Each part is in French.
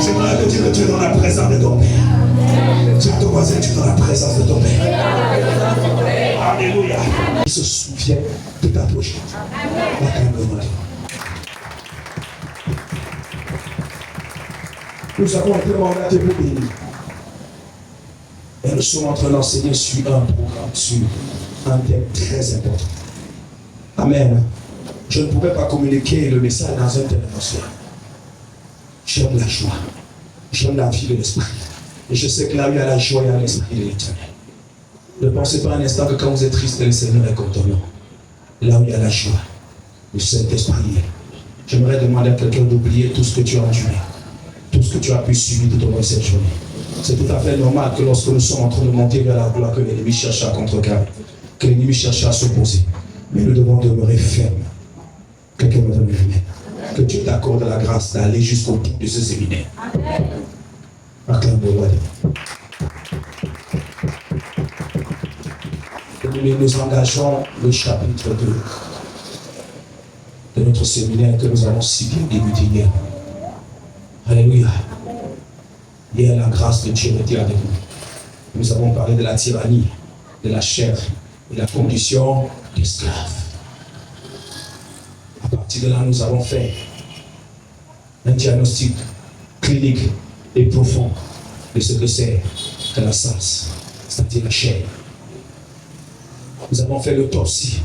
J'aimerais te dire que tu es dans la présence de ton Père. Tu as ton voisin, tu es dans la présence de ton Père. Alléluia. Il se souvient de ta prochaine. Nous avons été mandatés pour bénir. Et nous sommes en train d'enseigner sur un programme, sur un thème très important. Amen. Je ne pouvais pas communiquer le message dans un tel atmosphère. J'aime la joie. J'aime la vie de l'esprit. Et je sais que là où il y a la joie, il y a l'esprit de l'éternel. Ne pensez pas un instant que quand vous êtes triste, le Seigneur est content. Non. Là où il y a la joie, le Saint-Esprit est. J'aimerais demander à quelqu'un d'oublier tout ce que tu as enduré, tout ce que tu as pu subir tout au long de cette journée. C'est tout à fait normal que lorsque nous sommes en train de monter vers la gloire, que l'ennemi cherche à contrecarrer, que l'ennemi cherche à s'opposer. Mais nous devons demeurer fermes. Quelqu'un me donne amen. Que Dieu t'accorde la grâce d'aller jusqu'au bout de ce séminaire. Acclame le roi. Nous engageons le chapitre 2 de notre séminaire que nous avons si bien débuté hier. Alléluia. Hier, la grâce de Dieu était avec nous. Nous avons parlé de la tyrannie, de la chair et de la condition d'esclave. À partir de là, nous avons fait un diagnostic clinique et profond de ce que c'est que la sens, c'est-à-dire la chair. Nous avons fait l'autopsie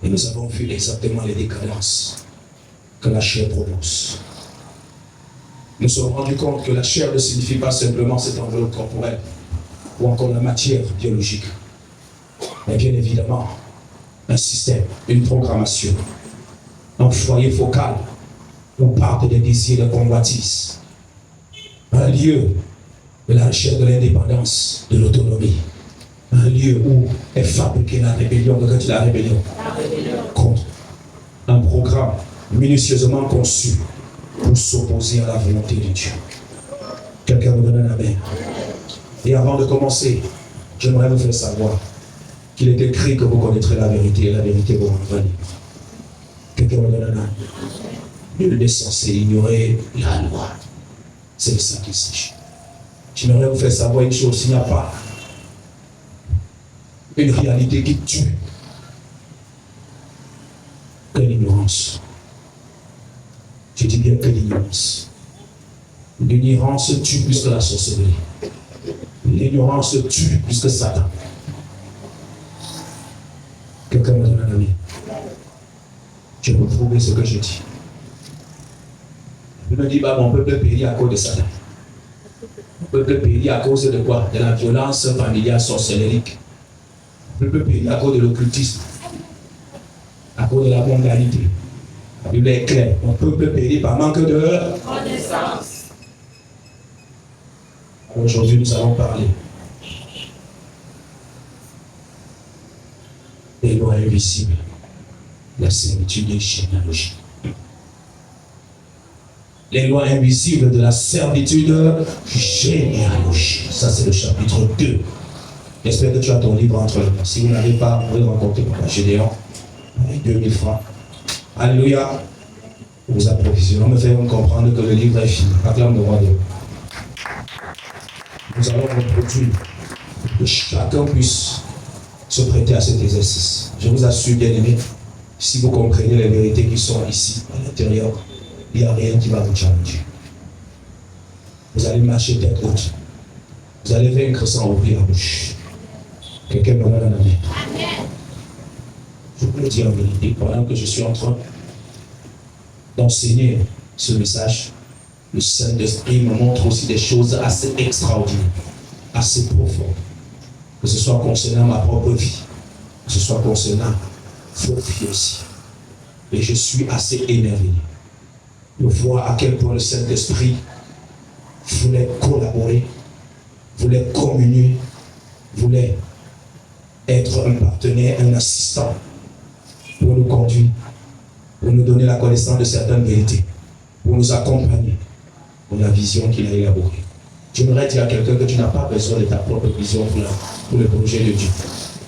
et nous avons vu exactement les décadences que la chair propose. Nous nous sommes rendus compte que la chair ne signifie pas simplement cette enveloppe corporelle ou encore la matière biologique, mais bien évidemment un système, une programmation, un foyer focal où partent des désirs de convoitise, un lieu de la recherche de l'indépendance, de l'autonomie, un lieu où est fabriquée la rébellion, contre un programme minutieusement conçu pour s'opposer à la volonté de Dieu. Quelqu'un me donne un amen. Et avant de commencer, j'aimerais vous faire savoir qu'il est écrit que vous connaîtrez la vérité et la vérité vous rendra libre. Quelqu'un me donne un amen. Nul n'est censé ignorer la loi. C'est de ça qu'il s'agit. J'aimerais vous faire savoir une chose, s'il n'y a pas une réalité qui tue que l'ignorance. Je dis bien que l'ignorance. L'ignorance tue plus que la sorcellerie. L'ignorance tue plus que Satan. Quelqu'un me donne un ami. Je vais vous prouver ce que je dis. Je me dis, bah, mon peuple périt à cause de Satan. Mon peuple périt à cause de quoi? De la violence familiale sorcellérique. Mon peuple périt à cause de l'occultisme. À cause de la mondialité. La Bible est claire. Mon peuple périt par manque de connaissance. Aujourd'hui, nous allons parler des lois invisibles, la servitude généalogique. Les lois invisibles de la servitude généalogique. Ça, c'est le chapitre 2. J'espère que tu as ton livre entre les mains. Si vous n'avez pas, vous pouvez rencontrer Papa Gédéon avec 2000 francs. Alléluia. Vous approvisionnons, me faire comprendre que le livre est fini. Acclame le roi de Dieu. Nous allons reproduire que chacun puisse se prêter à cet exercice. Je vous assure, bien aimé, si vous comprenez les vérités qui sont ici, à l'intérieur, il n'y a rien qui va vous challenger. Vous allez marcher tête haute. Vous allez vaincre sans ouvrir la bouche. Quelqu'un me donne un amen. Je peux le dire en vérité, pendant que je suis en train d'enseigner ce message, le Saint-Esprit me montre aussi des choses assez extraordinaires, assez profondes. Que ce soit concernant ma propre vie, que ce soit concernant vos vies aussi. Et je suis assez émerveillé de voir à quel point le Saint-Esprit voulait collaborer, voulait communier, voulait être un partenaire, un assistant pour nous conduire, pour nous donner la connaissance de certaines vérités, pour nous accompagner pour la vision qu'il a élaborée. J'aimerais dire à quelqu'un que tu n'as pas besoin de ta propre vision pour le projet de Dieu.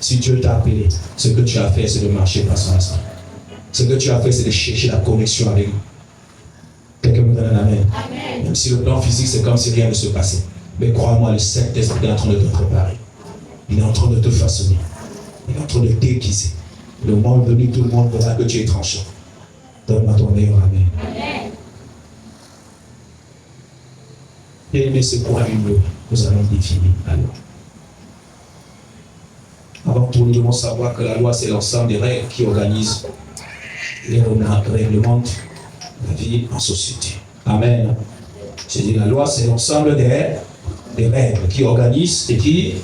Si Dieu t'a appelé, ce que tu as fait, c'est de marcher par son instant. Ce que tu as fait, c'est de chercher la connexion avec lui. Quelqu'un me donne un amen. Même si le plan physique, c'est comme si rien ne se passait. Mais crois-moi, le Saint-Esprit est en train de te préparer. Il est en train de te façonner. Il est en train de t'aiguiser. Le moment venu, tout le monde verra que tu es tranchant. Donne-moi ton meilleur amen. Bien-aimé, c'est pour nous allons définir la loi. Avant tout, nous devons savoir que la loi, c'est l'ensemble des règles qui organisent et réglementent la vie en société. Amen. J'ai dit, la loi, c'est l'ensemble des règles qui organisent et qui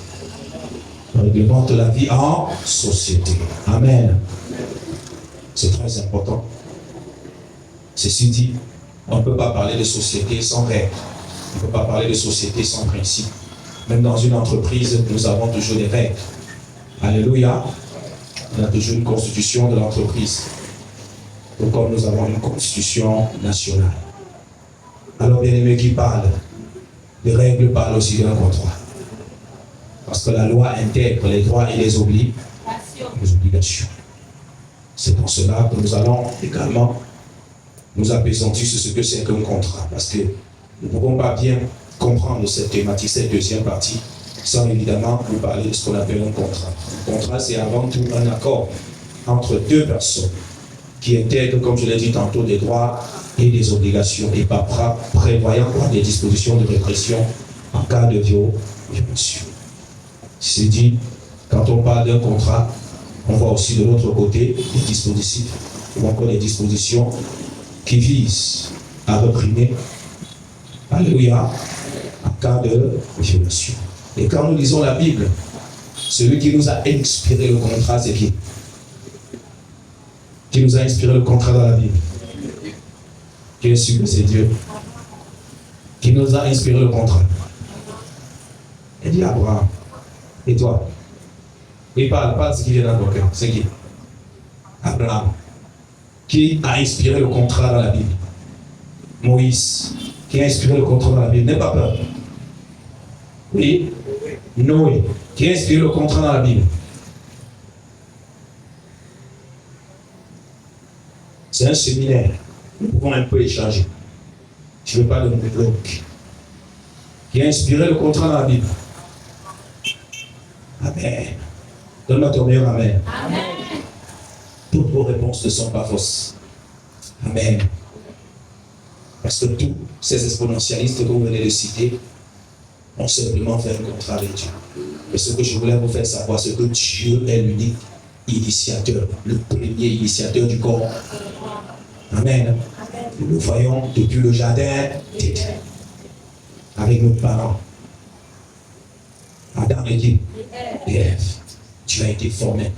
réglementent la vie en société. Amen. C'est très important. Ceci dit, on ne peut pas parler de société sans règles. On ne peut pas parler de société sans principe. Même dans une entreprise, nous avons toujours des règles. Alléluia. On a toujours une constitution de l'entreprise. Tout comme nous avons une constitution nationale. Alors, bien-aimé, qui parle des règles parle aussi d'un contrat. Parce que la loi intègre les droits et les obligations. C'est pour cela que nous allons également nous apaisantir sur ce que c'est qu'un contrat. Parce que nous ne pouvons pas bien comprendre cette thématique, cette deuxième partie, sans évidemment nous parler de ce qu'on appelle un contrat. Un contrat, c'est avant tout un accord entre deux personnes qui intègrent, comme je l'ai dit tantôt, des droits et des obligations, et pas prévoyant des dispositions de répression en cas de violation. C'est dit, quand on parle d'un contrat, on voit aussi de l'autre côté des dispositifs, ou encore des dispositions qui visent à réprimer, alléluia, en cas de violation. Et quand nous lisons la Bible, celui qui nous a inspiré le contrat, c'est qui? Qui nous a inspiré le contrat dans la Bible? Qui est sûr que c'est Dieu? Qui nous a inspiré le contrat? Il dit Abraham. Et toi? Il parle ce qui vient dans ton cœur. C'est qui? Abraham. Qui a inspiré le contrat dans la Bible? Moïse. Qui a inspiré le contrat dans la Bible? N'aie pas peur. Oui. Noé. Qui a inspiré le contrat dans la Bible? C'est un séminaire. Nous pouvons un peu échanger. Je ne veux pas le bloc. Qui a inspiré le contrat dans la Bible? Amen. Donne-moi ton meilleur amen. Amen. Toutes vos réponses ne sont pas fausses. Amen. Parce que tous ces exponentialistes que vous venez de citer ont simplement fait un contrat avec Dieu. Et ce que je voulais vous faire savoir, c'est que Dieu est l'unique initiateur, le premier initiateur du corps. Amen. Nous le voyons depuis le jardin d'Éden, avec nos parents. Adam et Ève. Dieu a été formé.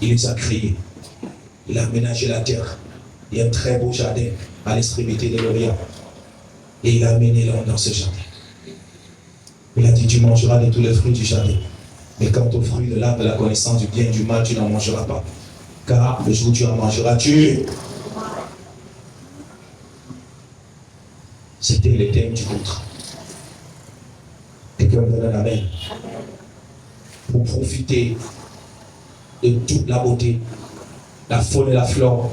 Il les a créés. Il a aménagé la terre. Il y a un très beau jardin à l'extrémité de l'Orient. Et il a amené l'homme dans ce jardin. Il a dit, tu mangeras de tous les fruits du jardin. Mais quant au fruit de l'arbre de la connaissance du bien et du mal, tu n'en mangeras pas. Car le jour où tu en mangeras, C'était le thème du contrat. Quelqu'un me donne un amen. Pour profiter de toute la beauté, la faune et la flore,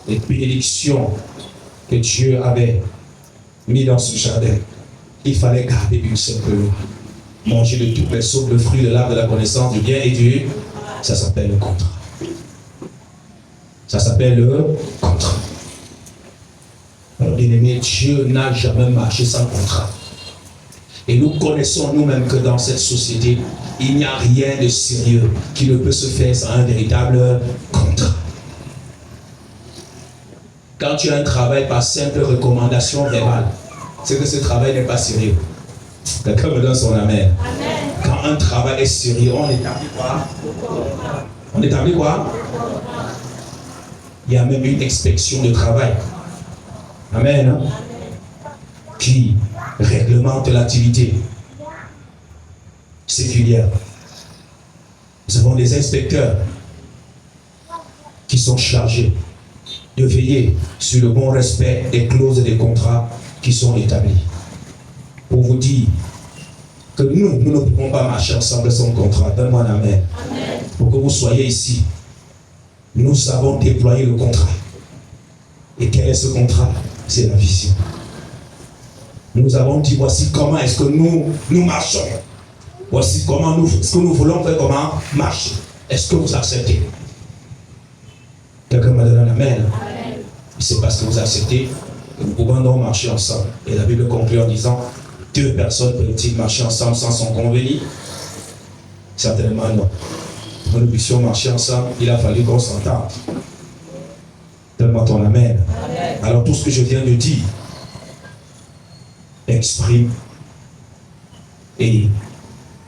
les bénédictions que Dieu avait mis dans ce jardin, il fallait garder une simple loi. Manger de toutes les sauf le fruit de l'arbre de la connaissance du bien et du... Ça s'appelle le contrat. Ça s'appelle le contrat. Alors, bien aimé, Dieu n'a jamais marché sans contrat. Et nous connaissons nous-mêmes que dans cette société, il n'y a rien de sérieux qui ne peut se faire sans un véritable contrat. Quand tu as un travail par simple recommandation verbale, c'est que ce travail n'est pas sérieux. Quelqu'un me donne son amen. Amen. Quand un travail est sérieux, on établit quoi? On établit quoi? Il y a même une inspection de travail. Amen. Amen. Qui réglemente l'activité séculière. Nous avons des inspecteurs qui sont chargés de veiller sur le bon respect des clauses et des contrats qui sont établis. Pour vous dire que nous ne pouvons pas marcher ensemble sans contrat. Donne-moi un amen. Amen. Pour que vous soyez ici, nous avons déployé le contrat. Et quel est ce contrat? C'est la vision. Nous avons dit, voici comment est-ce que nous marchons. Voici comment ce que nous voulons faire, comment marcher. Est-ce que vous acceptez? Quelqu'un m'a donné un amen. C'est parce que vous acceptez que nous pouvons donc marcher ensemble. Et la Bible conclut en disant, deux personnes peuvent-ils marcher ensemble sans s'en convenir? Certainement non. Pour que nous puissions marcher ensemble, il a fallu qu'on s'entende. Donne-moi ton amen. Alors tout ce que je viens de dire exprime et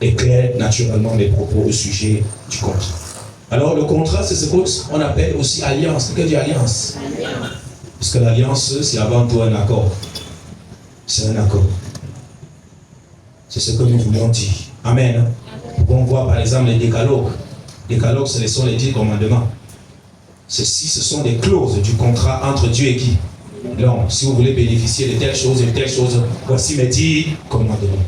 éclaire naturellement mes propos au sujet du contrat. Alors le contrat, c'est ce qu'on appelle aussi alliance. Qu'est-ce que dit alliance? Parce que l'alliance, c'est avant tout un accord. C'est un accord. C'est ce que nous voulons dire. Amen. On voit par exemple les décalogues. Les décalogues, ce sont les 10 commandements. Ceci, ce sont des clauses du contrat entre Dieu et qui? L'homme. Si vous voulez bénéficier de telle chose et de telle chose, voici mes 10 commandements.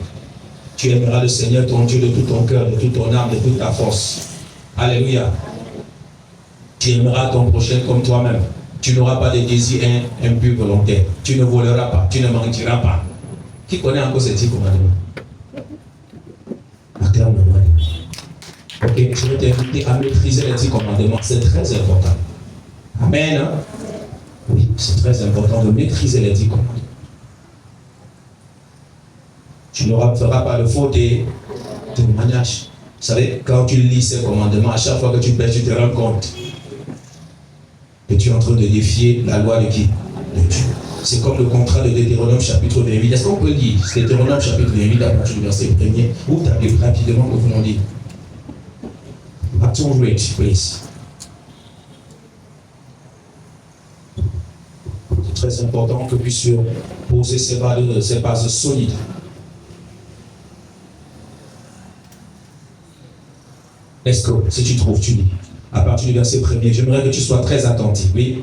Tu aimeras le Seigneur ton Dieu de tout ton cœur, de toute ton âme, de toute ta force. Alléluia. Tu aimeras ton prochain comme toi-même. Tu n'auras pas de désirs impurs volontaires. Tu ne voleras pas. Tu ne mentiras pas. Qui connaît encore ces 10 commandements? Acclame-moi. Ok, je vais t'inviter à maîtriser les 10 commandements. C'est très important. Amen. Oui, c'est très important de maîtriser les 10 commandements. Tu ne feras pas de faute et de témoignage. Vous savez, quand tu lis ces commandements, à chaque fois que tu pêches, tu te rends compte que tu es en train de défier la loi de qui? De Dieu. C'est comme le contrat de Deutéronome chapitre 28. Est-ce qu'on peut lire Deutéronome chapitre 28 à partir du verset 1er? Ou tapez rapidement que vous l'en dites. Action rich, please. C'est très important que nous puissions poser ces bases solides. Est-ce que, si tu trouves, tu lis. À partir du verset 1er, j'aimerais que tu sois très attentif, oui.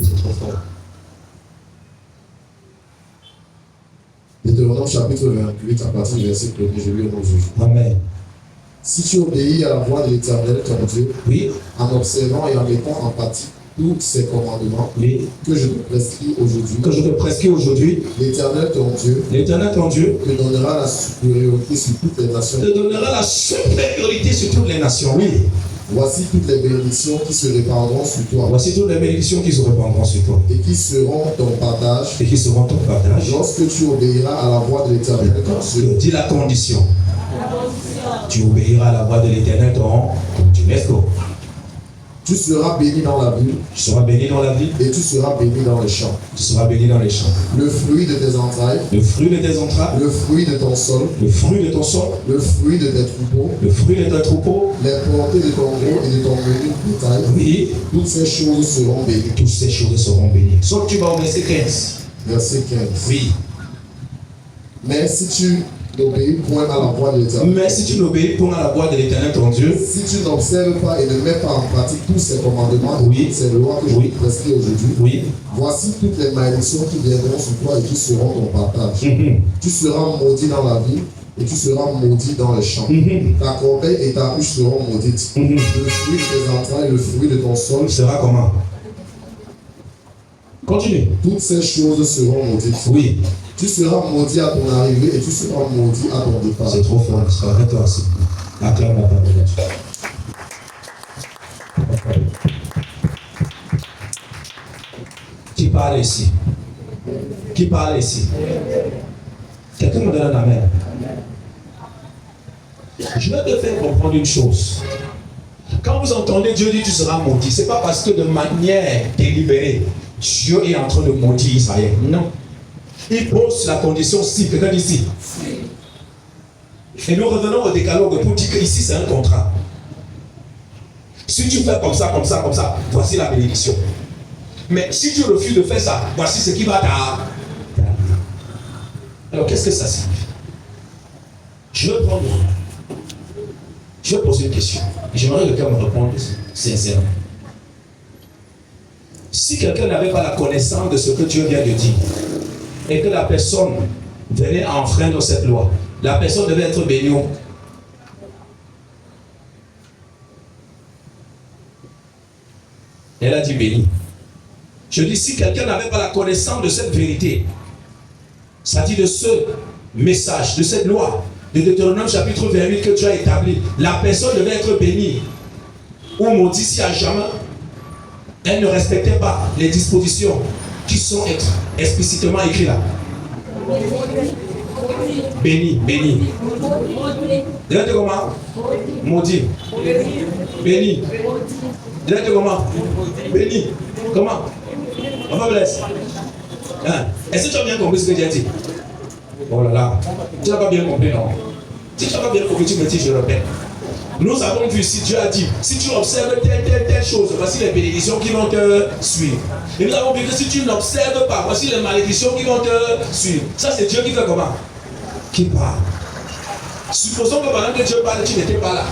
C'est trop fort. Deutéronome chapitre 28, à partir du verset 1er, je lis au nom de Jésus. Amen. Si tu obéis à la voix de l'Éternel, ton Dieu, Oui. en observant et en mettant en pratique tous ces commandements Oui. que je te prescris aujourd'hui, l'Éternel ton Dieu te donnera la supériorité sur toutes les nations. Te donnera la supériorité sur toutes les nations. Oui. Voici toutes les bénédictions qui se répandront sur toi. Voici toutes les bénédictions qui se répandront sur toi. Et qui seront ton partage. Et qui seront ton partage. Lorsque tu obéiras à la voix de l'Éternel ton Dieu. Dis la condition. Tu obéiras à la voix de l'Éternel ton Dieu. Let's go. Tu seras béni dans la ville. Tu seras béni dans la ville. Et tu seras béni dans les champs. Tu seras béni dans les champs. Le fruit de tes entrailles. Le fruit de tes entrailles. Le fruit de ton sol. Le fruit de ton sol. Le fruit de tes troupeaux. Le fruit de tes troupeaux. Les portées de ton gros et de ton menu bétail. Oui. Toutes ces choses seront bénies. Toutes ces choses seront bénies. Sauf que tu vas au verset 15. Verset 15. Oui. Mais si tu n'obéis point à la voix de l'Éternel. Mais si tu n'obéis point à la voix de l'Éternel ton Dieu. Si tu n'observes pas et ne mets pas en pratique tous ces commandements et toutes ces lois que je te prescris aujourd'hui. Oui. Voici toutes les malédictions qui viendront sur toi et qui seront ton partage. Tu seras maudit dans la ville et tu seras maudit dans les champs. Ta corbeille et ta huche seront maudites. Le fruit de tes entrailles, le fruit de ton sol sera comment? Continue. Toutes ces choses seront maudites. Oui. Tu seras maudit à ton arrivée et tu seras maudit à ton départ. C'est trop fort. Arrête-toi ainsi. Acclame la parole de Dieu. Qui parle ici? Qui parle ici? Quelqu'un me donne un amen. Je vais te faire comprendre une chose. Quand vous entendez Dieu dire tu seras maudit, ce n'est pas parce que de manière délibérée, Dieu est en train de maudire Israël. Non. Il pose la condition si, quelqu'un ici. Et nous revenons au décalogue pour dire qu'ici c'est un contrat. Si tu fais comme ça, voici la bénédiction. Mais si tu refuses de faire ça, voici ce qui va t'arriver. Alors qu'est-ce que ça signifie? Je vais poser une question. Et j'aimerais que quelqu'un me réponde sincèrement. Si quelqu'un n'avait pas la connaissance de ce que Dieu vient de dire, et que la personne venait à enfreindre cette loi, la personne devait être bénie. Elle a dit béni. Je dis, si quelqu'un n'avait pas la connaissance de cette vérité, ça dit de ce message, de cette loi, de Deutéronome chapitre 28 que tu as établi, la personne devait être bénie ou maudite si à jamais elle ne respectait pas les dispositions qui sont explicitement écrites là. Béni, béni. Dis-le comment? Maudit. Béni. Dis-le comment? Béni. Comment? On va blesser. Hein? Est-ce que tu as bien compris ce que j'ai dit? Oh là là. Tu n'as pas bien compris, non? Si tu n'as pas bien compris, tu me dis, je répète. Nous avons vu, si Dieu a dit, si tu observes telle chose, voici les bénédictions qui vont te suivre. Et nous avons vu que si tu n'observes pas, voici les malédictions qui vont te suivre. Ça, c'est Dieu qui fait comment? Qui parle. Supposons que pendant que Dieu parle, tu n'étais pas là.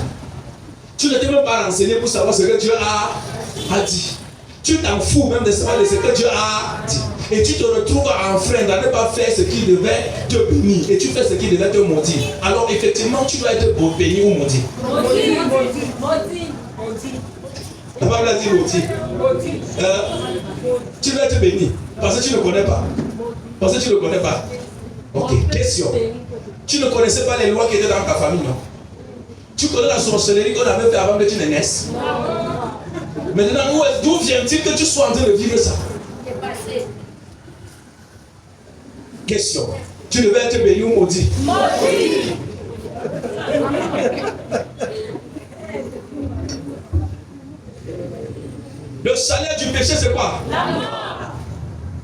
Tu n'étais même pas renseigné pour savoir ce que Dieu a dit. Tu t'en fous même de savoir ce que Dieu a dit. Et tu te retrouves enfreint à ne pas faire ce qui devait te bénir. Et tu fais ce qui devait te maudire. Alors effectivement, tu dois être béni ou maudit. Maudit. La Bible a dit maudit. Tu dois être béni. Parce que tu ne connais pas. Parce que tu ne connais pas. Ok, question. Tu ne connaissais pas les lois qui étaient dans ta famille, non? Tu connais la sorcellerie qu'on avait fait avant que tu ne naisses. Maintenant, d'où vient-il que tu sois en train de vivre ça? Question. Tu devais être béni ou maudit? Maudit. Le salaire du péché, c'est quoi? La mort.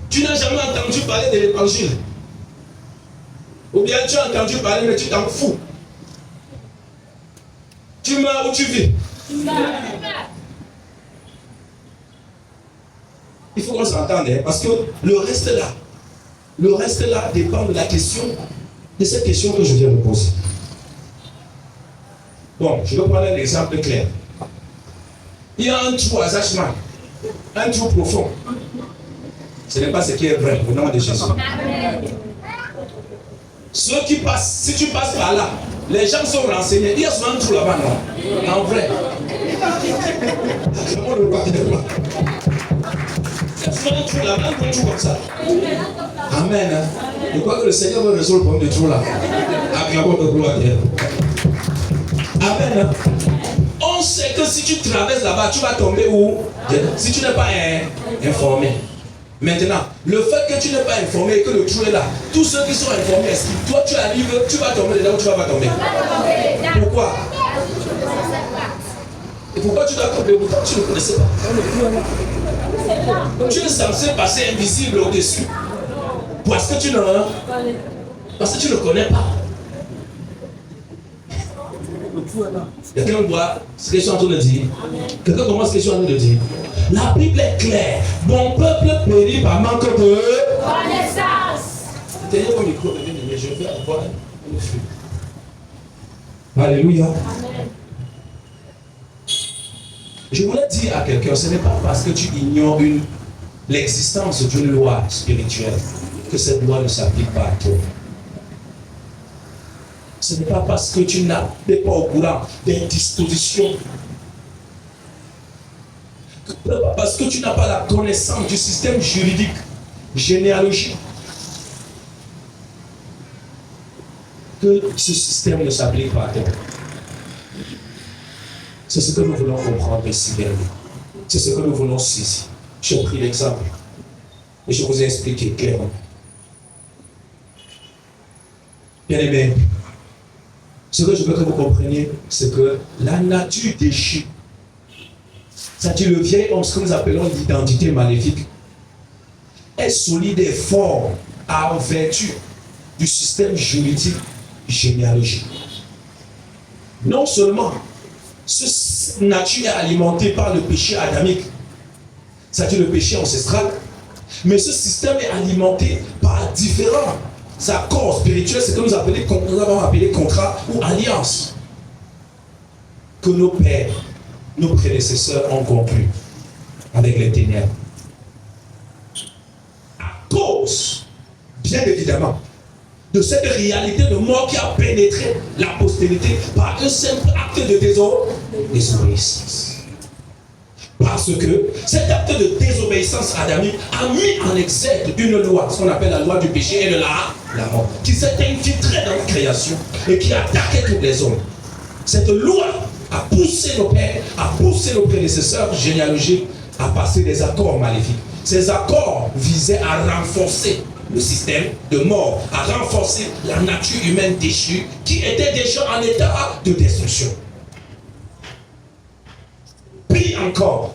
Tu n'as jamais entendu parler de l'évangile. Ou bien tu as entendu parler, mais tu t'en fous. Tu meurs ou tu vis? Il faut qu'on s'entende, hein, parce que le reste là dépend de la question, de cette question que je viens de poser. Bon, je vais prendre un exemple clair. Il y a un trou à Zachman, un trou profond. Ce n'est pas ce qui est vrai, au nom de Jésus. Ceux qui passent, si tu passes par là, les gens sont renseignés. Il y a souvent un trou là-bas, non? En vrai. Comment le voir? Il y a souvent un trou là-bas, un trou comme ça. Amen. Hein? Je crois que le Seigneur veut résoudre le problème du trou là. Acclamons de gloire à Dieu. Amen. Hein? On sait que si tu traverses là-bas, tu vas tomber où? Si tu n'es pas informé. Maintenant, le fait que tu n'es pas informé et que le trou est là, tous ceux qui sont informés, est-ce que toi tu arrives, tu vas tomber dedans ou tu vas pas tomber? Pourquoi? Et pourquoi tu dois tomber? Pourquoi tu ne connaissais pas? Tu es censé passer invisible au-dessus. Parce que tu ne connais pas. Quelqu'un voit ce que je suis en train de dire. Quelqu'un comprend ce que je suis en train de dire. La Bible est claire. Mon peuple périt par manque de connaissance. Tenez mon micro, je vais avoir le flux. Alléluia. Amen. Je voulais dire à quelqu'un, ce n'est pas parce que tu ignores l'existence d'une loi spirituelle que cette loi ne s'applique pas à toi. Ce n'est pas parce que tu n'es pas au courant des dispositions, parce que tu n'as pas la connaissance du système juridique, généalogique, que ce système ne s'applique pas à toi. C'est ce que nous voulons comprendre ici, bien. C'est ce que nous voulons saisir. J'ai pris l'exemple et je vous ai expliqué clairement. Bien aimé, ce que je veux que vous compreniez, c'est que la nature déchue, c'est-à-dire le vieil homme, ce que nous appelons l'identité maléfique, est solide et fort en vertu du système juridique généalogique. Non seulement cette nature est alimentée par le péché adamique, c'est-à-dire le péché ancestral, mais ce système est alimenté par différents accords spirituels, ce que nous avons appelé contrat ou alliance, que nos pères, nos prédécesseurs ont conclu avec les ténèbres. À cause, bien évidemment, de cette réalité de mort qui a pénétré la postérité par un simple acte de désobéissance. Par Parce que cet acte de désobéissance adamique a mis en exergue une loi, ce qu'on appelle la loi du péché et de la mort, qui s'est infiltrée dans la création et qui a attaqué tous les hommes. Cette loi a poussé nos pères, a poussé nos prédécesseurs généalogiques à passer des accords maléfiques. Ces accords visaient à renforcer le système de mort, à renforcer la nature humaine déchue qui était déjà en état de destruction. Puis encore,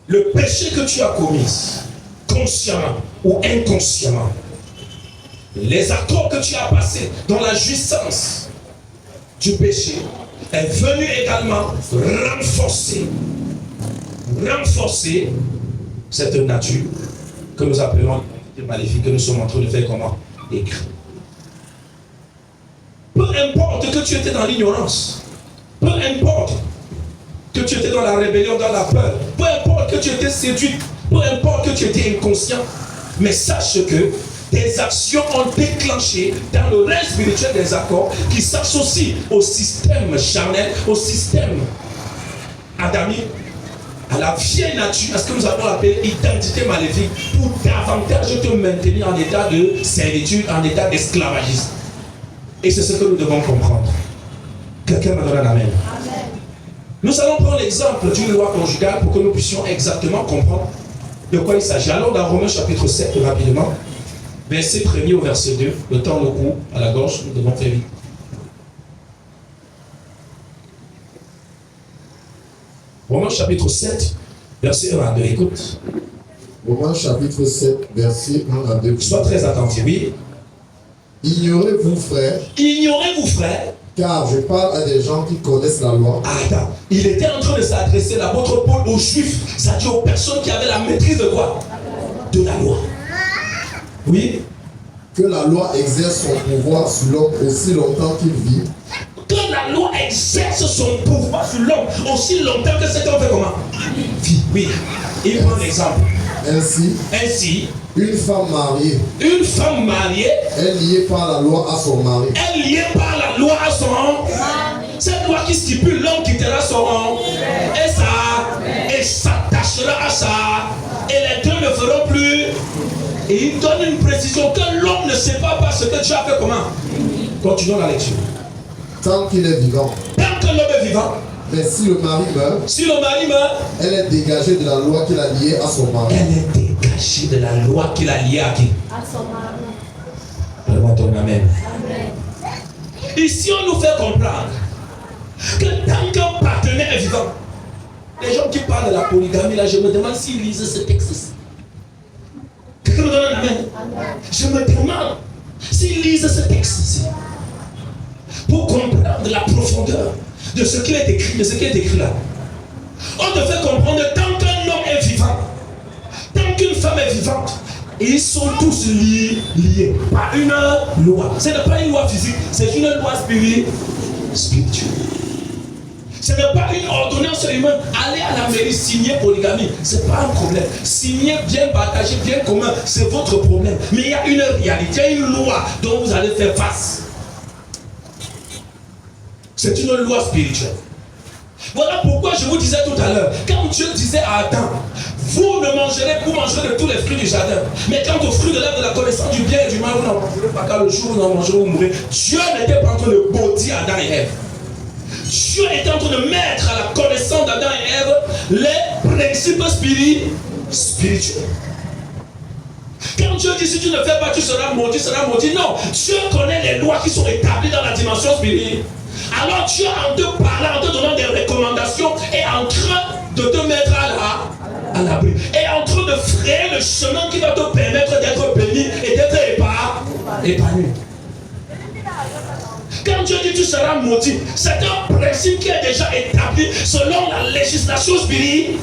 le péché que tu as commis, consciemment ou inconsciemment, les accords que tu as passés dans la jouissance du péché est venu également renforcer cette nature que nous appelons maléfique, que nous sommes en train de faire comment? Écrire. Peu importe que tu étais dans l'ignorance, peu importe que tu étais dans la rébellion, dans la peur, peu importe que tu étais séduit, peu importe que tu étais inconscient, mais sache que tes actions ont déclenché dans le règne spirituel des accords qui s'associent au système charnel, au système adamique, à la vieille nature, à ce que nous avons appelé identité maléfique, pour davantage te maintenir en état de servitude, en état d'esclavagisme. Et c'est ce que nous devons comprendre. Quelqu'un me donne un amen. Amen. Nous allons prendre l'exemple d'une loi conjugale pour que nous puissions exactement comprendre de quoi il s'agit. Allons dans Romains chapitre 7 rapidement, verset 1er au verset 2. Le temps nous court à la gorge, nous devons faire vite. Romains chapitre 7, verset 1 à 2, écoute. Romains chapitre 7, verset 1 à 2. Sois très attentif, oui. Ignorez-vous, frères, car je parle à des gens qui connaissent la loi. Attends, il était en train de s'adresser, l'apôtre Paul, aux Juifs, c'est-à-dire aux personnes qui avaient la maîtrise de quoi? De la loi. Oui. Que la loi exerce son pouvoir sur l'homme aussi longtemps qu'il vit. Que la loi exerce son pouvoir sur l'homme aussi longtemps que cet homme fait comment? Vit. Oui. Il prend l'exemple. Ainsi, une femme mariée est liée par la loi à son mari. Cette loi qui stipule l'homme quittera son et s'attachera à ça. Et les deux ne feront plus. Et il donne une précision que l'homme ne sait pas ce que tu as fait comment? Continuons la lecture. Tant qu'il est vivant. Tant que l'homme est vivant. Mais si le mari meurt, elle est dégagée de la loi qu'il a liée à son mari. Elle est dégagée de la loi qu'il a liée à qui? À son mari. Donne-moi ton amen. Amen. Ici, on nous fait comprendre que tant qu'un partenaire est vivant, les gens qui parlent de la polygamie, là, je me demande s'ils lisent ce texte-ci. Quelqu'un me donne un amen? Je me demande s'ils lisent ce texte-ci pour comprendre la profondeur de ce qui est écrit, là. On te fait comprendre que tant qu'un homme est vivant, tant qu'une femme est vivante, ils sont tous liés par une loi. Ce n'est pas une loi physique, c'est une loi spirituelle. Ce n'est pas une ordonnance humaine. Allez à la mairie, signer polygamie, ce n'est pas un problème. Signer bien partagé, bien commun, c'est votre problème. Mais il y a une réalité, une loi dont vous allez faire face. C'est une loi spirituelle. Voilà pourquoi je vous disais tout à l'heure, quand Dieu disait à Adam, vous mangerez de tous les fruits du jardin, mais quant au fruit de l'arbre de la connaissance du bien et du mal, vous n'en mangerez pas, car le jour où vous en mangerez, vous mourrez. Dieu n'était pas en train de bâtir Adam et Ève. Dieu était en train de mettre à la connaissance d'Adam et Ève les principes spirituels. Quand Dieu dit si tu ne fais pas, tu seras maudit, non. Dieu connaît les lois qui sont établies dans la dimension spirituelle. Alors Dieu, en te parlant, en te donnant des recommandations, est en train de te mettre à l'abri. Et en train de frayer le chemin qui va te permettre d'être béni et d'être épanoui. Quand Dieu dit tu seras maudit, c'est un principe qui est déjà établi selon la législation spirituelle.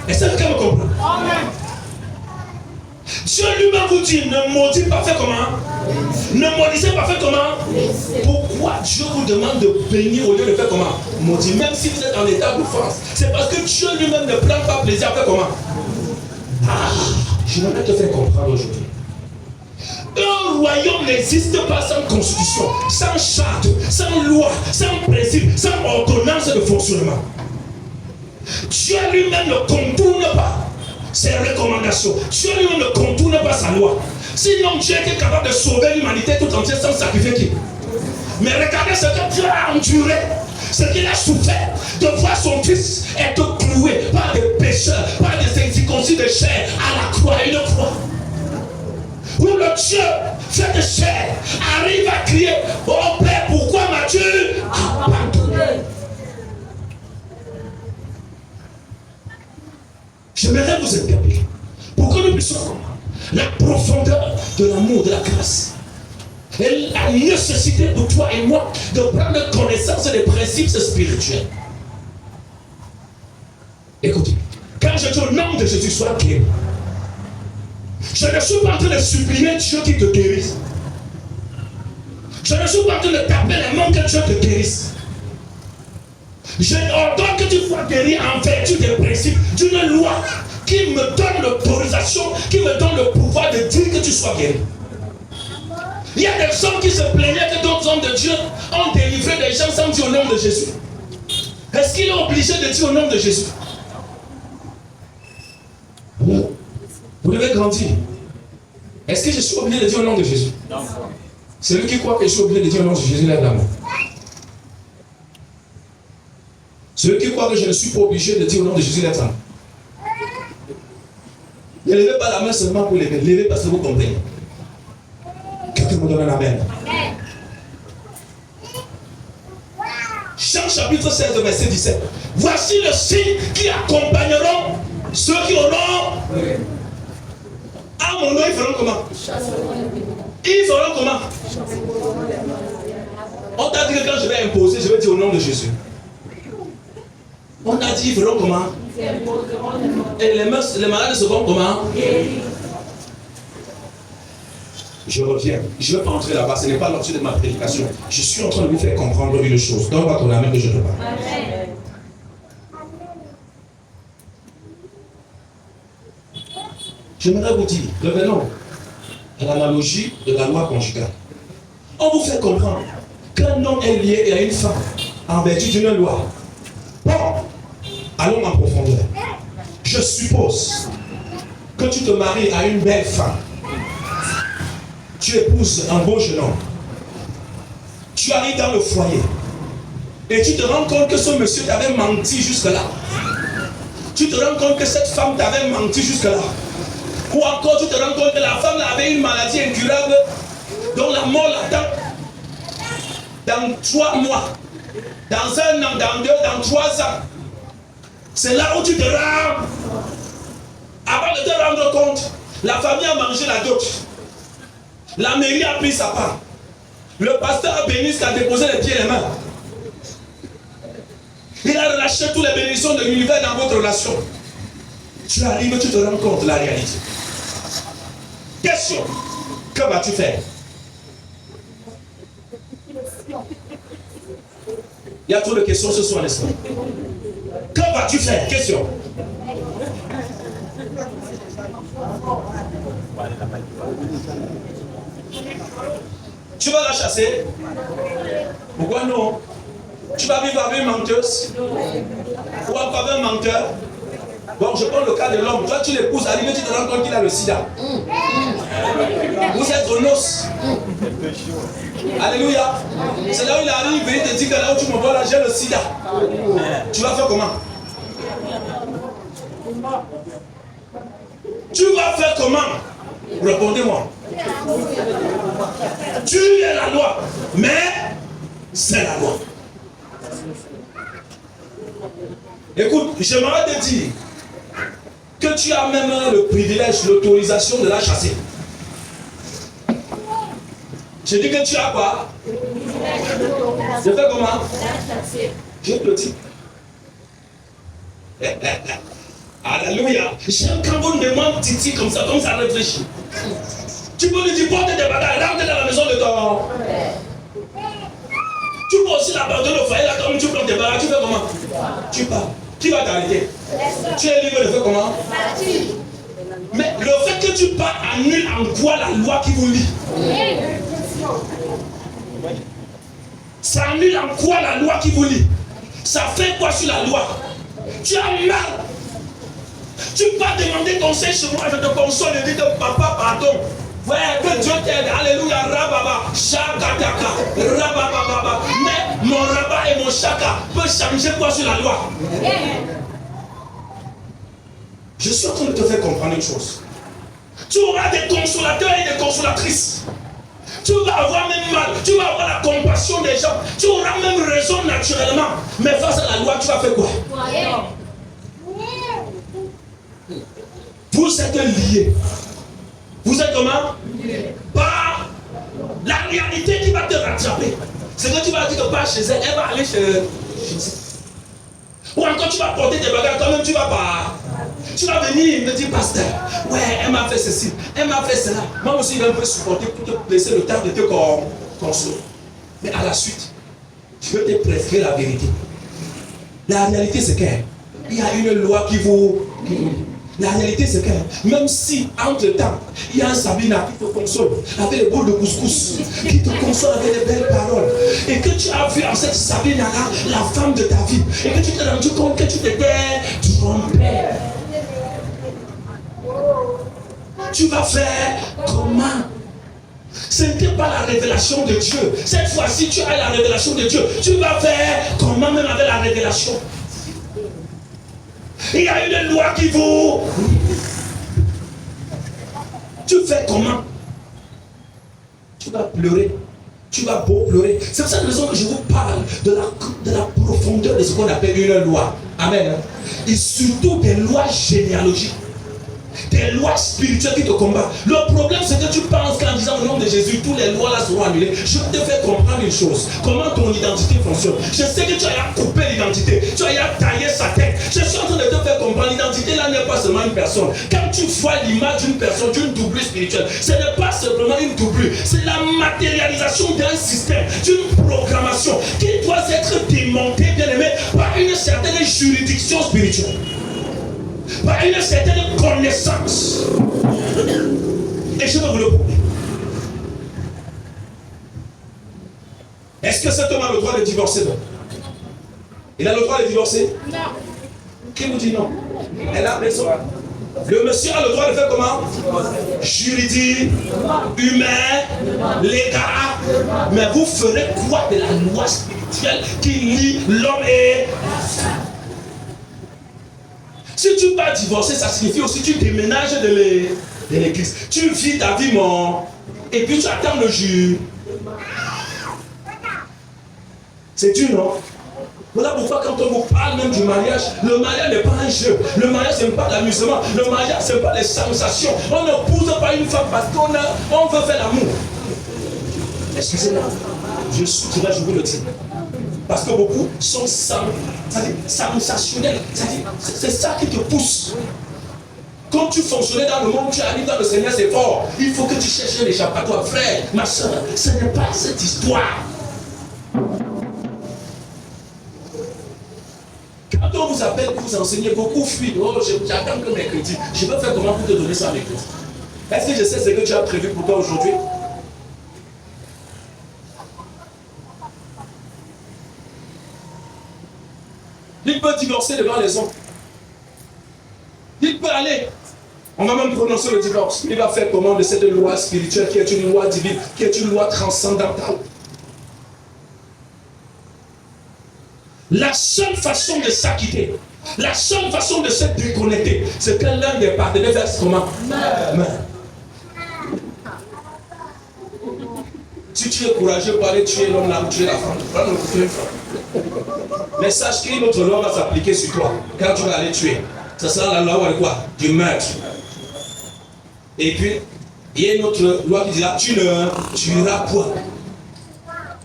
Est-ce que quelqu'un me comprend? Amen. Dieu lui-même vous dit, ne maudit pas, fait comment? Ne maudissez pas, fait comment? Pourquoi Dieu vous demande de bénir au lieu de faire comment? Maudit, même si vous êtes en état d'offense. C'est parce que Dieu lui-même ne prend pas plaisir à faire comment? Je voudrais te faire comprendre aujourd'hui. Un royaume n'existe pas sans constitution, sans charte, sans loi, sans principe, sans ordonnance de fonctionnement. Dieu lui-même ne contourne pas ses recommandations. Dieu lui-même ne contourne pas sa loi. Sinon, Dieu était capable de sauver l'humanité tout entière sans sacrifier qui? Mais regardez ce que Dieu a enduré, ce qu'il a souffert de voir son fils être cloué par des pécheurs, par des incirconcis de chair à la croix, une croix. Où le Dieu fait de chair arrive à crier: oh Père, pourquoi m'as-tu abandonné? J'aimerais vous interpeller pour que nous puissions comprendre la profondeur de l'amour, de la grâce. Et la nécessité pour toi et moi de prendre connaissance des principes spirituels. Écoutez, quand je dis au nom de Jésus, sois guéri. Je ne suis pas en train de supplier Dieu qui te guérisse. Je ne suis pas en train de taper les mains que Dieu te guérisse. Je ordonne que tu sois guéri en vertu des principes d'une loi qui me donne l'autorisation, qui me donne le pouvoir de dire que tu sois guéri. Il y a des gens qui se plaignaient que d'autres hommes de Dieu ont délivré des gens sans dire au nom de Jésus. Est-ce qu'il est obligé de dire au nom de Jésus? Vous devez grandir. Est-ce que je suis obligé de dire au nom de Jésus? Non. Celui qui croit que je suis obligé de dire au nom de Jésus, lève la main. Celui qui croit que je ne suis pas obligé de dire au nom de Jésus, lève la main. Ne levez pas la main seulement pour lever. Levez parce que vous comprenez. Quelqu'un me donne un amen. Jean chapitre 16, verset 17. Voici le signe qui accompagneront ceux qui auront. À mon nom, ils feront comment? Ils feront comment? On t'a dit que quand je vais imposer, je vais dire au nom de Jésus. On a dit ils feront comment? Et les malades seront comment? Je reviens. Je ne vais pas entrer là-bas. Ce n'est pas l'objet de ma prédication. Je suis en train de vous faire comprendre une chose. Donne-moi ton amen que je te parle. J'aimerais vous dire, revenons à l'analogie de la loi conjugale. On vous fait comprendre qu'un homme est lié à une femme en vertu d'une loi. Bon, allons en profondeur. Je suppose que tu te maries à une belle femme. Tu épouses un beau jeune homme. Tu arrives dans le foyer. Et tu te rends compte que ce monsieur t'avait menti jusque-là. Tu te rends compte que cette femme t'avait menti jusque-là. Ou encore tu te rends compte que la femme avait une maladie incurable dont la mort l'attend dans 3 mois, dans 1 an, dans 2, dans 3 ans. C'est là où tu te rends. Avant de te rendre compte, la famille a mangé la dot. La mairie a pris sa part. Le pasteur a béni jusqu'à déposer les pieds et les mains. Il a relâché toutes les bénédictions de l'univers dans votre relation. Tu arrives, tu te rends compte de la réalité. Question. Que vas-tu faire? Il y a trop de questions ce soir, n'est-ce pas? Que vas-tu faire? Question. Tu vas la chasser? Pourquoi non? Tu vas vivre avec une menteuse? Ou encore avec un menteur? Bon, je prends le cas de l'homme. Toi, tu l'épouses, arrivé, tu te rends compte qu'il a le sida. Vous êtes aux noces. Alléluia. C'est là où il arrive, il te dit que là où tu me vois là, j'ai le sida. Tu vas faire comment? Tu vas faire comment? Répondez-moi. Tu es la loi, mais c'est la loi. Écoute, j'aimerais te dire que tu as même le privilège, l'autorisation de la chasser. Je dis que tu as quoi? Je fais comment? Je te dis. Alléluia. J'aime quand vous me demandez Titi comme ça réfléchit. Tu peux lui dire porte des bagages, rentre dans la maison de ton. Tu peux aussi l'abandonner au foyer là comme tu prends des bagages, tu fais comment? Tu pars. Qui va t'arrêter? Tu es libre de faire comment? Mais le fait que tu pars annule en quoi la loi qui vous lie? Ça annule en quoi la loi qui vous lie? Ça fait quoi sur la loi? Tu as mal. Tu vas demander conseil chez moi, je te console et dis que papa, pardon. Ouais, que Dieu t'aide. Alléluia, rababa, shakataka, rababa. Mais mon rabat et mon shaka peuvent changer quoi sur la loi? Je suis en train de te faire comprendre une chose. Tu auras des consolateurs et des consolatrices. Tu vas avoir même mal, tu vas avoir la compassion des gens, tu auras même raison naturellement. Mais face à la loi, tu vas faire quoi? Vous êtes liés. Vous êtes comment? Par la réalité qui va te rattraper. C'est que tu vas dire que pas chez elle, elle va aller chez ou encore tu vas porter tes bagages, toi-même tu vas pas. Tu vas venir me dire, pasteur, ouais, elle m'a fait ceci, elle m'a fait cela. Moi aussi, je vais un peu supporter pour te laisser le temps de te consoler. Mais à la suite, je veux te prescrire la vérité. La réalité, c'est qu'il y a une loi qui vous... La réalité, c'est que même si, entre-temps, il y a un Sabina qui te console avec les boules de couscous, qui te console avec les belles paroles, et que tu as vu en cette Sabina-là la femme de ta vie, et que tu t'es rendu compte que tu t'étais trompé, tu vas faire comment? Ce n'était pas la révélation de Dieu. Cette fois-ci, tu as la révélation de Dieu. Tu vas faire comment même avec la révélation? Il y a une loi qui vous... Tu fais comment? Tu vas pleurer. Tu vas beau pleurer. C'est pour cette raison que je vous parle de la profondeur de ce qu'on appelle une loi. Amen. Et surtout des lois généalogiques. Des lois spirituelles qui te combattent. Le problème, c'est que tu penses qu'en disant au nom de Jésus, toutes les lois là seront annulées. Je vais te faire comprendre une chose. Comment ton identité fonctionne. Je sais que tu as coupé l'identité. Tu as taillé sa tête. Je suis en train de te faire comprendre. L'identité là n'est pas seulement une personne. Quand tu vois l'image d'une personne, d'une doublure spirituelle, ce n'est pas simplement une doublure. C'est la matérialisation d'un système, d'une programmation qui doit être démontée, bien aimé, par une certaine juridiction spirituelle. Par une certaine connaissance. Et je vais vous le prouver. Est-ce que cet homme a le droit de divorcer? Il a le droit de divorcer? Non. Qui vous dit non? Elle a raison. Le monsieur a le droit de faire comment? Juridique, humain, légal. Mais vous ferez quoi de la loi spirituelle qui lie l'homme et la femme? Si tu vas divorcer, ça signifie aussi que tu déménages de l'église. Tu vis ta vie, et puis tu attends le jour. C'est dur, non? Voilà pourquoi quand on vous parle même du mariage, le mariage n'est pas un jeu. Le mariage, ce n'est pas l'amusement. Le mariage, ce n'est pas les sensations. On ne pousse pas une femme parce qu'on veut faire l'amour. Excusez-moi. Je vous le dis. Parce que beaucoup sont sensationnels. C'est ça qui te pousse. Quand tu fonctionnais dans le monde, tu arrives dans le Seigneur, c'est fort. Il faut que tu cherches l'échappatoire. Frère, ma soeur, ce n'est pas cette histoire. Quand on vous appelle pour vous enseigner, beaucoup fuient. Oh, j'attends que mercredi. Je vais faire comment pour te donner ça mercredi? Est-ce que je sais ce que tu as prévu pour toi aujourd'hui? Il peut divorcer devant les hommes. Il peut aller. On va même prononcer le divorce. Il va faire comment de cette loi spirituelle qui est une loi divine, qui est une loi transcendantale. La seule façon de s'acquitter, la seule façon de se déconnecter, c'est que l'un des partenaires fasse comment? Meurt. Si tu es courageux pour aller tuer l'homme là ou tuer la femme, va nous tuer une femme. Mais sache qu'une autre loi va s'appliquer sur toi quand tu vas aller tuer. Ça sera la loi de quoi? Du meurtre. Et puis, il y a une autre loi qui dira tu ne tueras point.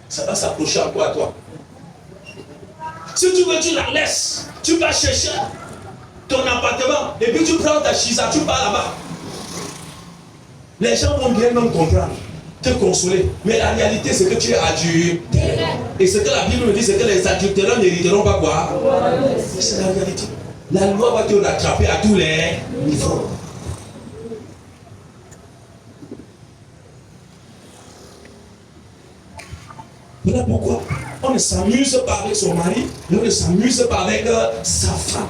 Ça va s'approcher à toi. Si tu veux, tu la laisses. Tu vas chercher ton appartement et puis tu prends ta chisa, tu pars là-bas. Les gens vont bien même comprendre, te consoler. Mais la réalité, c'est que tu es adultère. Et ce que la Bible me dit, c'est que les adultères n'hériteront pas quoi? C'est la réalité. La loi va te rattraper à tous les niveaux. Voilà pourquoi on ne s'amuse pas avec son mari, on ne s'amuse pas avec sa femme.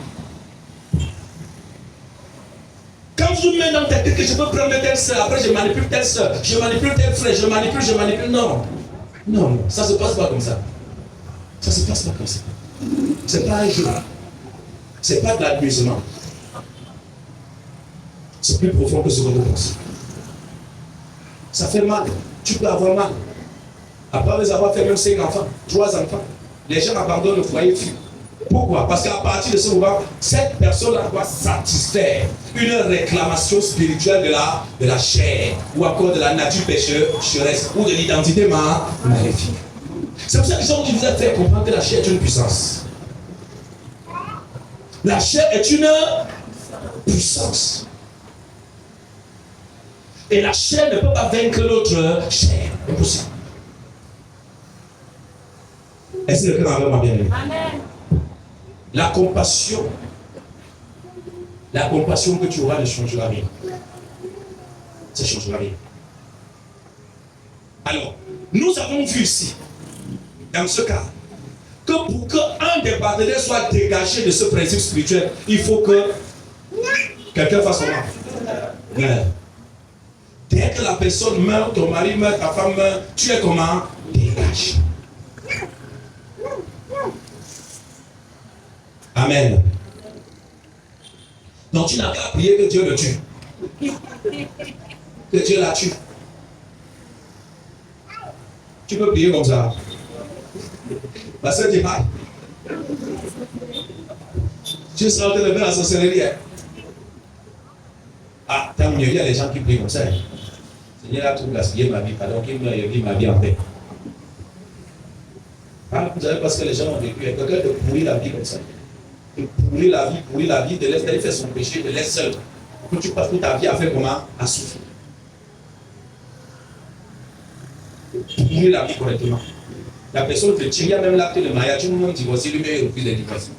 Quand tu mets dans ta tête que je peux prendre telle soeur, après je manipule telle soeur, je manipule tel frère, je manipule. Non. Non, ça ne se passe pas comme ça. Ça ne se passe pas comme ça. Ce n'est pas un jeu. Ce n'est pas de l'amusement. C'est plus profond que ce qu'on pense. Ça fait mal. Tu peux avoir mal. Après avoir fait même 5 enfants, 3 enfants, les gens abandonnent le foyer. Pourquoi? Parce qu'à partir de ce moment, cette personne-là doit satisfaire une réclamation spirituelle de la chair, ou encore de la nature pécheresse, ou de l'identité maléfique. C'est pour ça que Jean vous a fait comprendre que la chair est une puissance. La chair est une puissance. Et la chair ne peut pas vaincre l'autre chair. Impossible. Est-ce que quelqu'un m'a bien aimé? Amen. La compassion que tu auras ne changera rien. Ça ne changera rien. Alors, nous avons vu ici, dans ce cas, que pour qu'un des partenaires soit dégagé de ce principe spirituel, il faut que quelqu'un fasse comment? Dès que la personne meurt, ton mari meurt, ta femme meurt, tu es comment? Dégagé. Amen. Donc tu n'as qu'à prier que Dieu le tue. Que Dieu la tue. Tu peux prier comme ça. Parce que tu parles. Tu seras en train de faire la sorcellerie. Ah, tant mieux, il y a des gens qui prient comme ça. Seigneur a tout gaspillé ma vie, pardon, qu'il me vit ma vie en paix. Ah, vous savez parce que les gens ont vécu. Quelqu'un te pourrit la vie comme ça. Te pourrit la vie, te laisse d'aller faire son péché, te laisse seul. Pour que tu passes toute ta vie à faire comment? À souffrir. Pourrir la vie correctement. La personne te tire, il y a même l'acte de mariage, tu me divorcer, lui-même il refuse les divorces.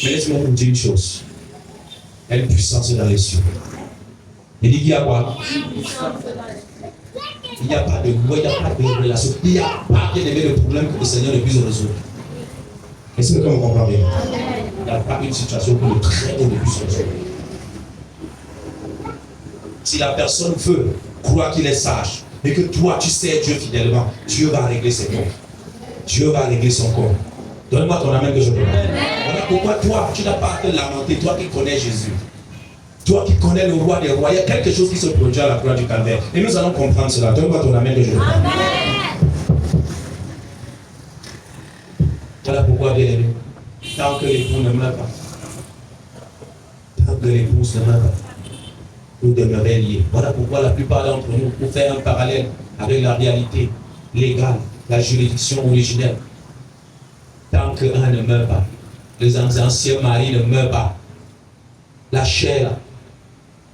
Mais laisse-moi vous dire une chose. Il y a une puissance dans les cieux. Il dit qu'il y a quoi? Il n'y a pas de loi, il n'y a pas de relation. Il n'y a pas bien aimé le problème que le Seigneur ne puisse résoudre. Est-ce que vous comprenez? Il n'y a pas une situation que le très haut ne puisse résoudre. Si la personne veut croire qu'il est sage et que toi tu sais Dieu fidèlement, Dieu va régler ses comptes. Dieu va régler son compte. Donne-moi ton amen que je te donne. Voilà pourquoi toi, tu n'as pas à te lamenter, toi qui connais Jésus. Toi qui connais le roi des rois, il y a quelque chose qui se produit à la croix du calvaire. Et nous allons comprendre cela. Donne-moi ton amen que je te donne. Voilà pourquoi, bien aimé, tant que l'époux ne meurt pas, tant que l'épouse ne meurt pas, nous demeurons liés. Voilà pourquoi la plupart d'entre nous, pour faire un parallèle avec la réalité légale, la juridiction originelle, tant qu'un ne meurt pas, les anciens maris ne meurent pas, la chair,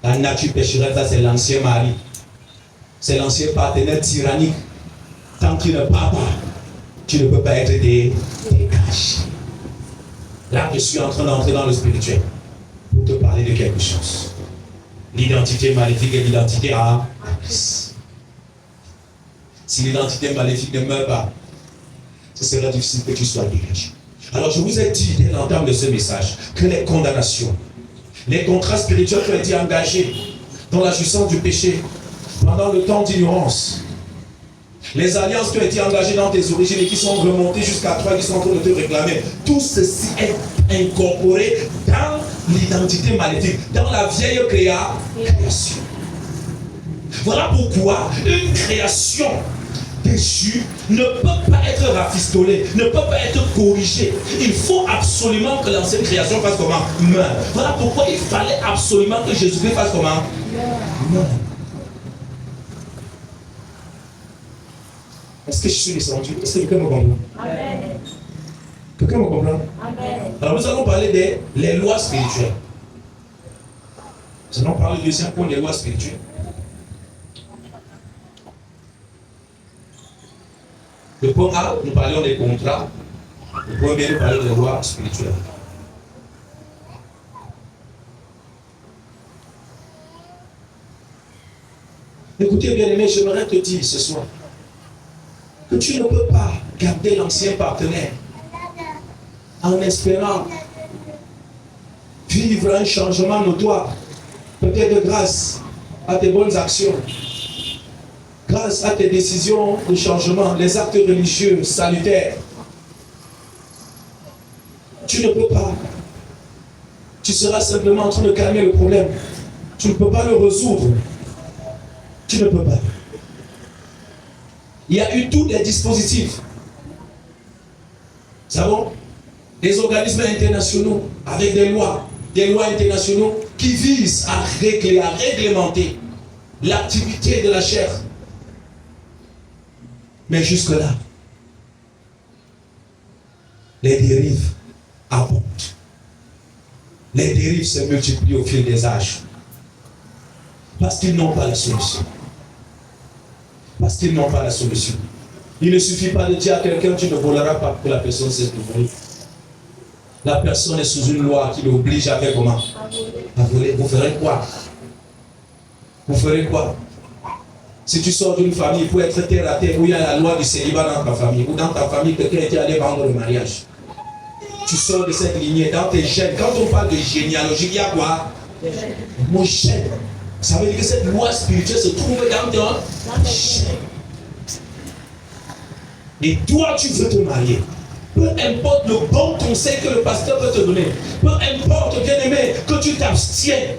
la nature pécheresse, ça c'est l'ancien mari, c'est l'ancien partenaire tyrannique. Tant qu'il ne part pas, tu ne peux pas être dégagé. Là, je suis en train d'entrer dans le spirituel pour te parler de quelque chose. L'identité maléfique et l'identité à Christ. Si l'identité maléfique ne meurt pas, ce sera difficile que tu sois dégagé. Alors je vous ai dit dès l'entame de ce message que les condamnations, les contrats spirituels qui ont été engagés dans la jouissance du péché pendant le temps d'ignorance, les alliances qui ont été engagées dans tes origines et qui sont remontées jusqu'à toi, qui sont en train de te réclamer, tout ceci est incorporé dans l'identité maléfique, dans la vieille création. Voilà pourquoi une création déchue ne peut pas être rafistolée, ne peut pas être corrigée. Il faut absolument que l'ancienne création fasse comment? Meure. Voilà pourquoi il fallait absolument que Jésus-Christ fasse comment? Meure. Est-ce que je suis descendu? Est-ce que quelqu'un me comprend? Amen. Quelqu'un me comprend? Amen. Alors nous allons parler des lois spirituelles. Nous allons parler du deuxième point des lois spirituelles. Le point A, nous parlons des contrats. Le point B, nous parlons des lois spirituelles. Écoutez bien aimé, j'aimerais te dire ce soir que tu ne peux pas garder l'ancien partenaire en espérant vivre un changement notoire, peut-être grâce à tes bonnes actions, grâce à tes décisions de changement, les actes religieux salutaires. Tu ne peux pas. Tu seras simplement en train de calmer le problème. Tu ne peux pas le résoudre. Tu ne peux pas. Il y a eu tous les dispositifs. Nous savons, des organismes internationaux avec des lois internationaux qui visent à régler, à réglementer l'activité de la chair. Mais jusque-là, les dérives abondent. Les dérives se multiplient au fil des âges. Parce qu'ils n'ont pas la solution. Parce qu'ils n'ont pas la solution. Il ne suffit pas de dire à quelqu'un tu ne voleras pas pour que la personne cesse de voler. La personne est sous une loi qui l'oblige à faire comment? À voler. Vous ferez quoi? Vous ferez quoi? Si tu sors d'une famille pour être terre à terre où il y a la loi du célibat dans ta famille, ou dans ta famille quelqu'un était allé vendre le mariage, tu sors de cette lignée, dans tes gènes. Quand on parle de généalogie, il y a quoi? Mon gène. Ça veut dire que cette loi spirituelle se trouve dans ton gène. Et toi, tu veux te marier. Peu importe le bon conseil que le pasteur peut te donner, peu importe, bien-aimé, que tu t'abstiens,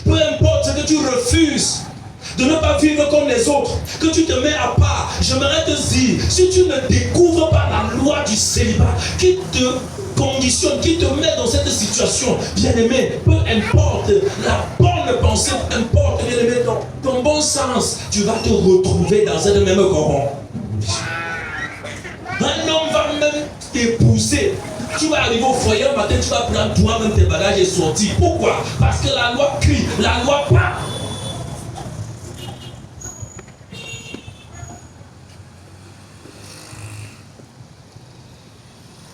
peu importe ce que tu refuses de ne pas vivre comme les autres, que tu te mets à part, j'aimerais te dire, si tu ne découvres pas la loi du célibat qui te conditionne, qui te met dans cette situation, bien-aimé, peu importe la bonne pensée, peu importe, bien-aimé, ton bon sens, tu vas te retrouver dans cette même coron. Un homme va même t'épouser. Tu vas arriver au foyer un matin, tu vas prendre toi-même tes bagages et sortir. Pourquoi? Parce que la loi crie, la loi parle.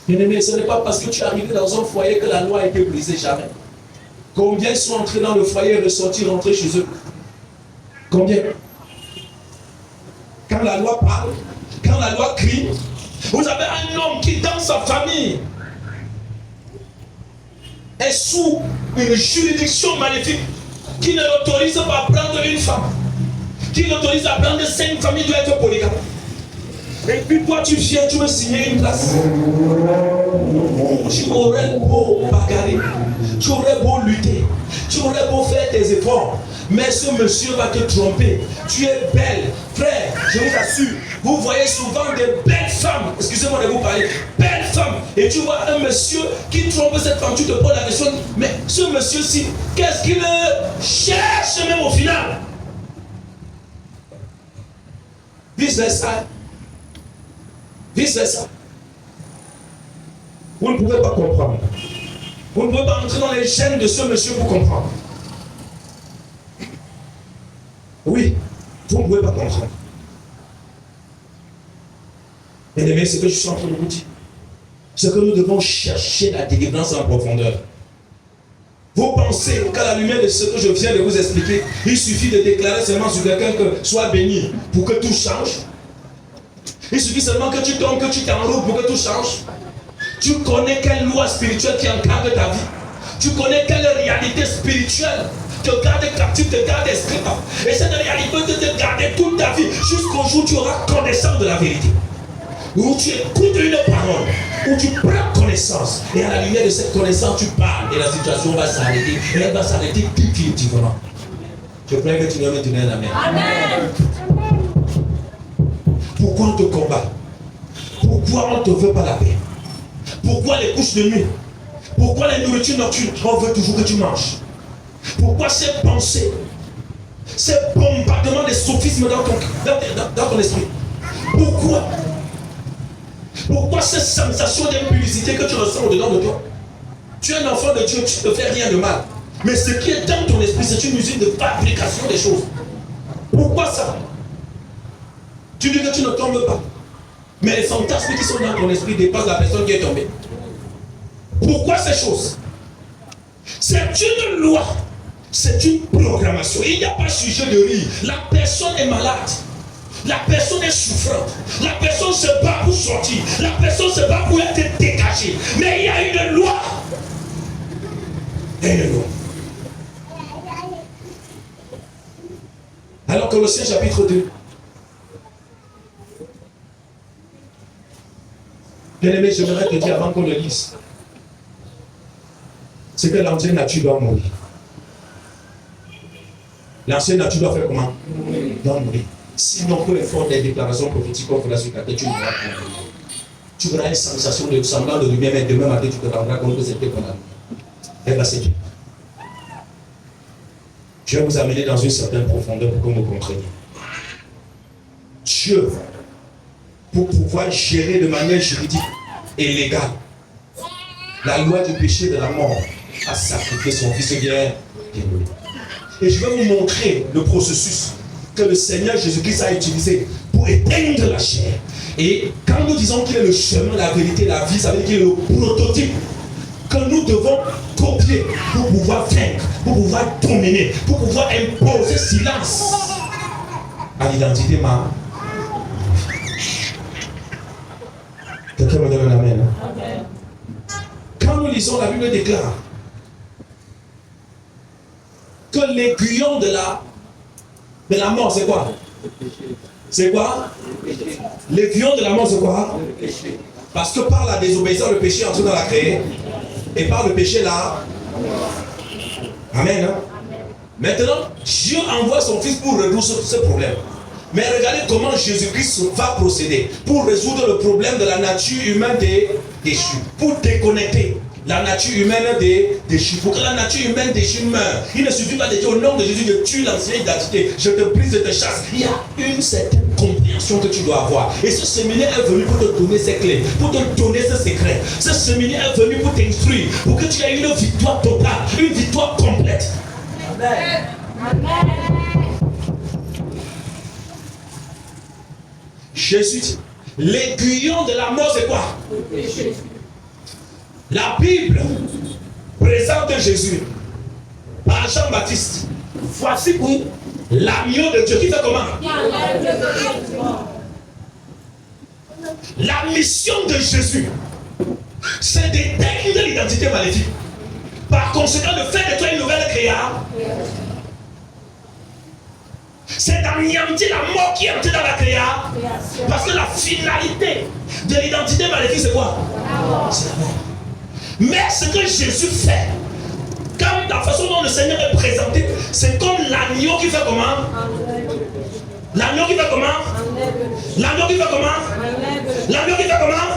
Bien-aimé, ce n'est pas parce que tu es arrivé dans un foyer que la loi a été brisée, jamais. Combien sont entrés dans le foyer et ressortis, rentrés chez eux? Combien? Quand la loi parle, quand la loi crie, vous avez un homme qui, dans sa famille, est sous une juridiction maléfique qui ne l'autorise pas à prendre une femme, qui l'autorise à prendre 5 familles, doit être polygame. Et puis toi, tu viens, tu veux signer une place. Tu aurais beau bagarrer, tu aurais beau lutter, tu aurais beau faire tes efforts, mais ce monsieur va te tromper. Tu es belle, frère, je vous assure. Vous voyez souvent des belles femmes, excusez-moi de vous parler, belles femmes, et tu vois un monsieur qui trompe cette femme, tu te poses la question, mais ce monsieur-ci, qu'est-ce qu'il cherche même au final? Vice versa. Vice versa. Vous ne pouvez pas comprendre. Vous ne pouvez pas entrer dans les chaînes de ce monsieur pour comprendre. Oui, vous ne pouvez pas comprendre. Bien-aimés, ce que je suis en train de vous dire, c'est que nous devons chercher la délivrance en profondeur. Vous pensez qu'à la lumière de ce que je viens de vous expliquer, il suffit de déclarer seulement sur quelqu'un que soit béni pour que tout change? Il suffit seulement que tu tombes, que tu t'enroules pour que tout change? Tu connais quelle loi spirituelle qui encadre ta vie? Tu connais quelle réalité spirituelle te garde captif, te garde esprit? Et cette réalité peut te garder toute ta vie jusqu'au jour où tu auras connaissance de la vérité. Où tu écoutes une parole, où tu prends connaissance, et à la lumière de cette connaissance, tu parles, et la situation va s'arrêter, et elle va s'arrêter définitivement. Je prie que tu me donnes un amen. Amen. Pourquoi on te combat? Pourquoi on ne te veut pas la paix? Pourquoi les couches de nuit? Pourquoi les nourritures nocturnes? On veut toujours que tu manges. Pourquoi ces pensées, ces bombardements de sophismes dans ton esprit? Pourquoi? Pourquoi ces sensations d'impudicité que tu ressens au-dedans de toi? Tu es un enfant de Dieu, tu ne fais rien de mal. Mais ce qui est dans ton esprit, c'est une usine de fabrication des choses. Pourquoi ça? Tu dis que tu ne tombes pas. Mais les fantasmes qui sont dans ton esprit dépassent la personne qui est tombée. Pourquoi ces choses? C'est une loi. C'est une programmation. Il n'y a pas sujet de rire. La personne est malade. La personne est souffrante. La personne se bat pour sortir. La personne se bat pour être dégagée. Mais il y a une loi. Colossiens chapitre 2. Bien-aimé, j'aimerais te dire avant qu'on le lise, c'est que l'ancienne nature doit mourir. L'ancienne nature doit faire comment? Doit mourir. Sinon, peu importe les déclarations prophétiques qu'on fera sur ta tête, tu ne pourras pas mourir. Tu auras une sensation de semblant de lumière, mais demain matin, tu te rendras compte que c'était condamné. Et là, c'est Dieu. Je vais vous amener dans une certaine profondeur pour que vous compreniez. Dieu, pour pouvoir gérer de manière juridique et légale la loi du péché et de la mort, a sacrifié son fils bien aimé. Et je vais vous montrer le processus que le Seigneur Jésus-Christ a utilisé pour éteindre la chair. Et quand nous disons qu'il est le chemin, la vérité, la vie, ça veut dire qu'il est le prototype que nous devons copier pour pouvoir vaincre, pour pouvoir dominer, pour pouvoir imposer silence à l'identité ma. Quelqu'un me donne un amen. Amen. Quand nous lisons, la Bible déclare que l'aiguillon de la mort, c'est quoi? C'est quoi? L'aiguillon de la mort, c'est quoi? Parce que par la désobéissance, le péché est entré dans la créée. Et par le péché, là. Amen. Hein? Maintenant, Dieu envoie son fils pour résoudre ce problème. Mais regardez comment Jésus-Christ va procéder pour résoudre le problème de la nature humaine déchue. Pour déconnecter la nature humaine déchue. Pour que la nature humaine déchue meure. Il ne suffit pas de dire au nom de Jésus de tuer l'ancienne identité. Je te brise, je te chasse. Il y a une certaine compréhension que tu dois avoir. Et ce séminaire est venu pour te donner ces clés, pour te donner ce secret. Ce séminaire est venu pour t'instruire, pour que tu aies une victoire totale, une victoire complète. Amen. Amen. Jésus dit, l'aiguillon de la mort, c'est quoi? La Bible présente Jésus par Jean-Baptiste. Voici pour l'agneau de Dieu qui fait comment? La mission de Jésus, c'est d'éteindre l'identité maléfique. Par conséquent, de faire de toi une nouvelle création. C'est d'anéantir la mort qui est entrée dans la création. Parce que la finalité de l'identité maléfique, c'est quoi? C'est la mort. Mais ce que Jésus fait, comme la façon dont le Seigneur est présenté, c'est comme l'agneau qui fait comment? L'agneau qui fait comment? L'agneau qui fait comment? L'agneau qui fait comment?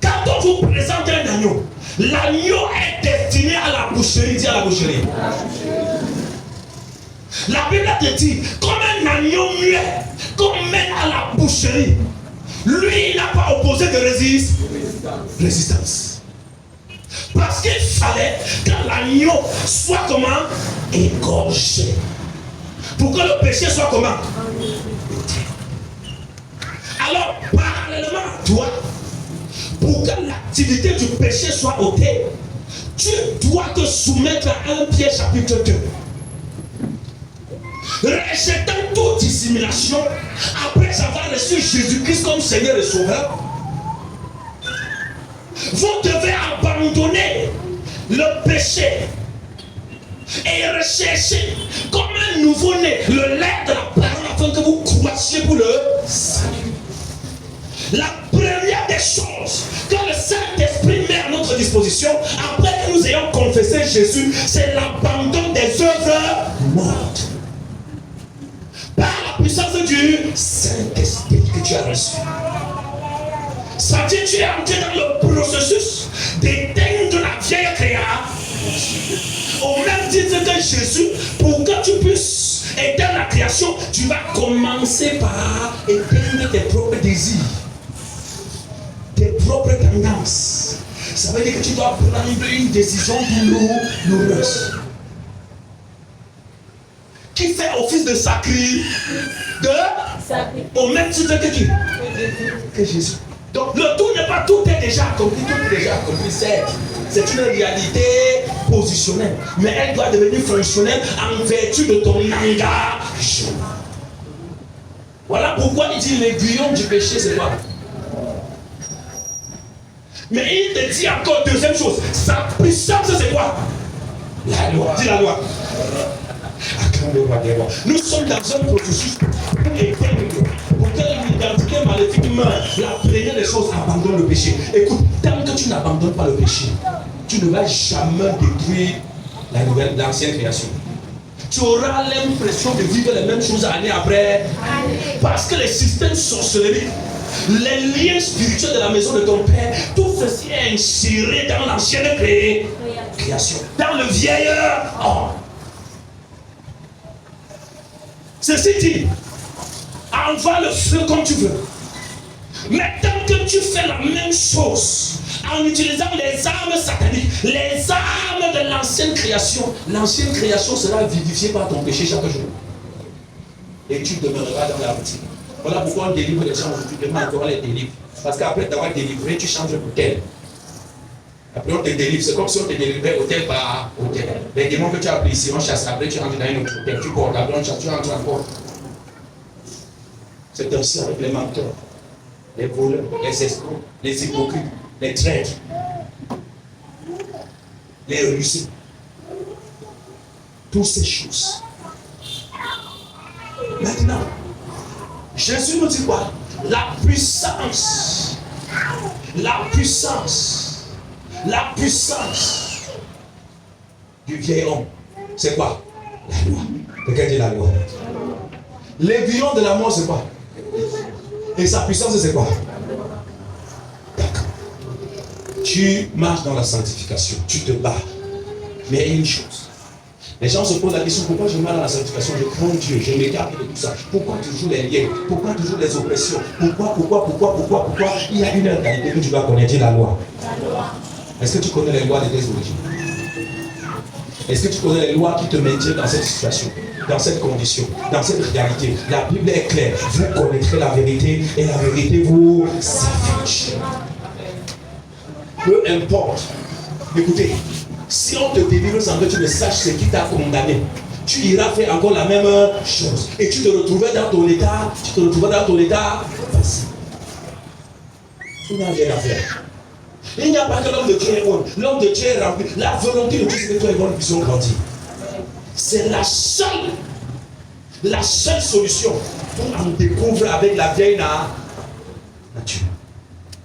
Quand on vous présente un agneau, l'agneau est destiné à la boucherie. Dis à la boucherie. La Bible te dit, comme un agneau muet qu'on mène à la boucherie, lui, il n'a pas opposé de résistance. Parce qu'il fallait que l'agneau soit comment? Égorgé. Pour que le péché soit comment? Alors, parallèlement à toi, pour que l'activité du péché soit ôtée, tu dois te soumettre à 1 Pierre chapitre 2. Rejetant toute dissimulation, après avoir reçu Jésus-Christ comme Seigneur et Sauveur, vous devez abandonner le péché et rechercher comme un nouveau-né le lait de la parole afin que vous croissiez pour le salut. La première des choses que le Saint-Esprit met à notre disposition après que nous ayons confessé Jésus, c'est l'abandon des œuvres mortes. Par la puissance du Saint-Esprit que tu as reçu. Ça dit que tu es entré dans le processus d'éteindre la vieille création. Au même titre que Jésus, pour que tu puisses éteindre la création, tu vas commencer par éteindre tes propres désirs, tes propres tendances. Ça veut dire que tu dois prendre une décision douloureuse qui fait office de sacré, au même titre que qui? Que Jésus. Donc le tout n'est pas, tout est déjà accompli, c'est une réalité positionnelle, mais elle doit devenir fonctionnelle en vertu de ton engagement. Voilà pourquoi il dit l'aiguillon du péché, c'est quoi? Mais il te dit encore deuxième chose, sa puissance c'est quoi? La loi. Dis la loi. Nous sommes dans un processus pour éteindre, pour que l'identité maléfique meure. La première des choses, abandonne le péché. Écoute, tant que tu n'abandonnes pas le péché, tu ne vas jamais détruire l'ancienne création. Tu auras l'impression de vivre les mêmes choses année après. Parce que les systèmes sorcelleries, les liens spirituels de la maison de ton père, tout ceci est inséré dans l'ancienne création, dans le vieil homme. Ceci dit, envoie le feu comme tu veux. Mais tant que tu fais la même chose, en utilisant les armes sataniques, les armes de l'ancienne création sera vivifiée par ton péché chaque jour. Et tu demeureras dans la routine. Voilà pourquoi on délivre les gens aujourd'hui, demain encore les délivre. Parce qu'après t'avoir délivré, tu changes d'hôtel. Après on te délivre, c'est comme si on te délivrait hôtel par hôtel. Les démons que tu as pris ici, on chasse, après tu rentres dans un autre hôtel, tu portes, après on chasse, tu rentres encore. C'est ainsi avec les menteurs, les voleurs, les escrocs, les hypocrites, les traîtres, les rusés. Toutes ces choses. Maintenant, Jésus nous dit quoi? La puissance du vieil homme, c'est quoi? La loi. Quelqu'un dit la loi. L'aiguillon de la mort, c'est quoi? Et sa puissance, c'est quoi? D'accord. Tu marches dans la sanctification, tu te bats. Mais il y a une chose. Les gens se posent la question, pourquoi je marche dans la sanctification? Je crains Dieu, je m'écarte de tout ça. Pourquoi toujours les liens? Pourquoi toujours les oppressions? Pourquoi? Il y a une réalité que tu dois connaître, la loi. Est-ce que tu connais les lois de tes origines? Est-ce que tu connais les lois qui te maintiennent dans cette situation, dans cette condition, dans cette réalité? La Bible est claire. Vous connaîtrez la vérité et la vérité vous affranchira. Peu importe. Écoutez, si on te délivre sans que tu ne saches ce qui t'a condamné, tu iras faire encore la même chose. Et tu te retrouveras dans ton état, facile. Tu n'as rien à faire. Il n'y a pas que l'homme de Dieu est bon. L'homme de Dieu est rempli. La volonté de Dieu, c'est que toi et moi nous puissions grandir. C'est la seule solution pour en découvrir avec la vieille nature.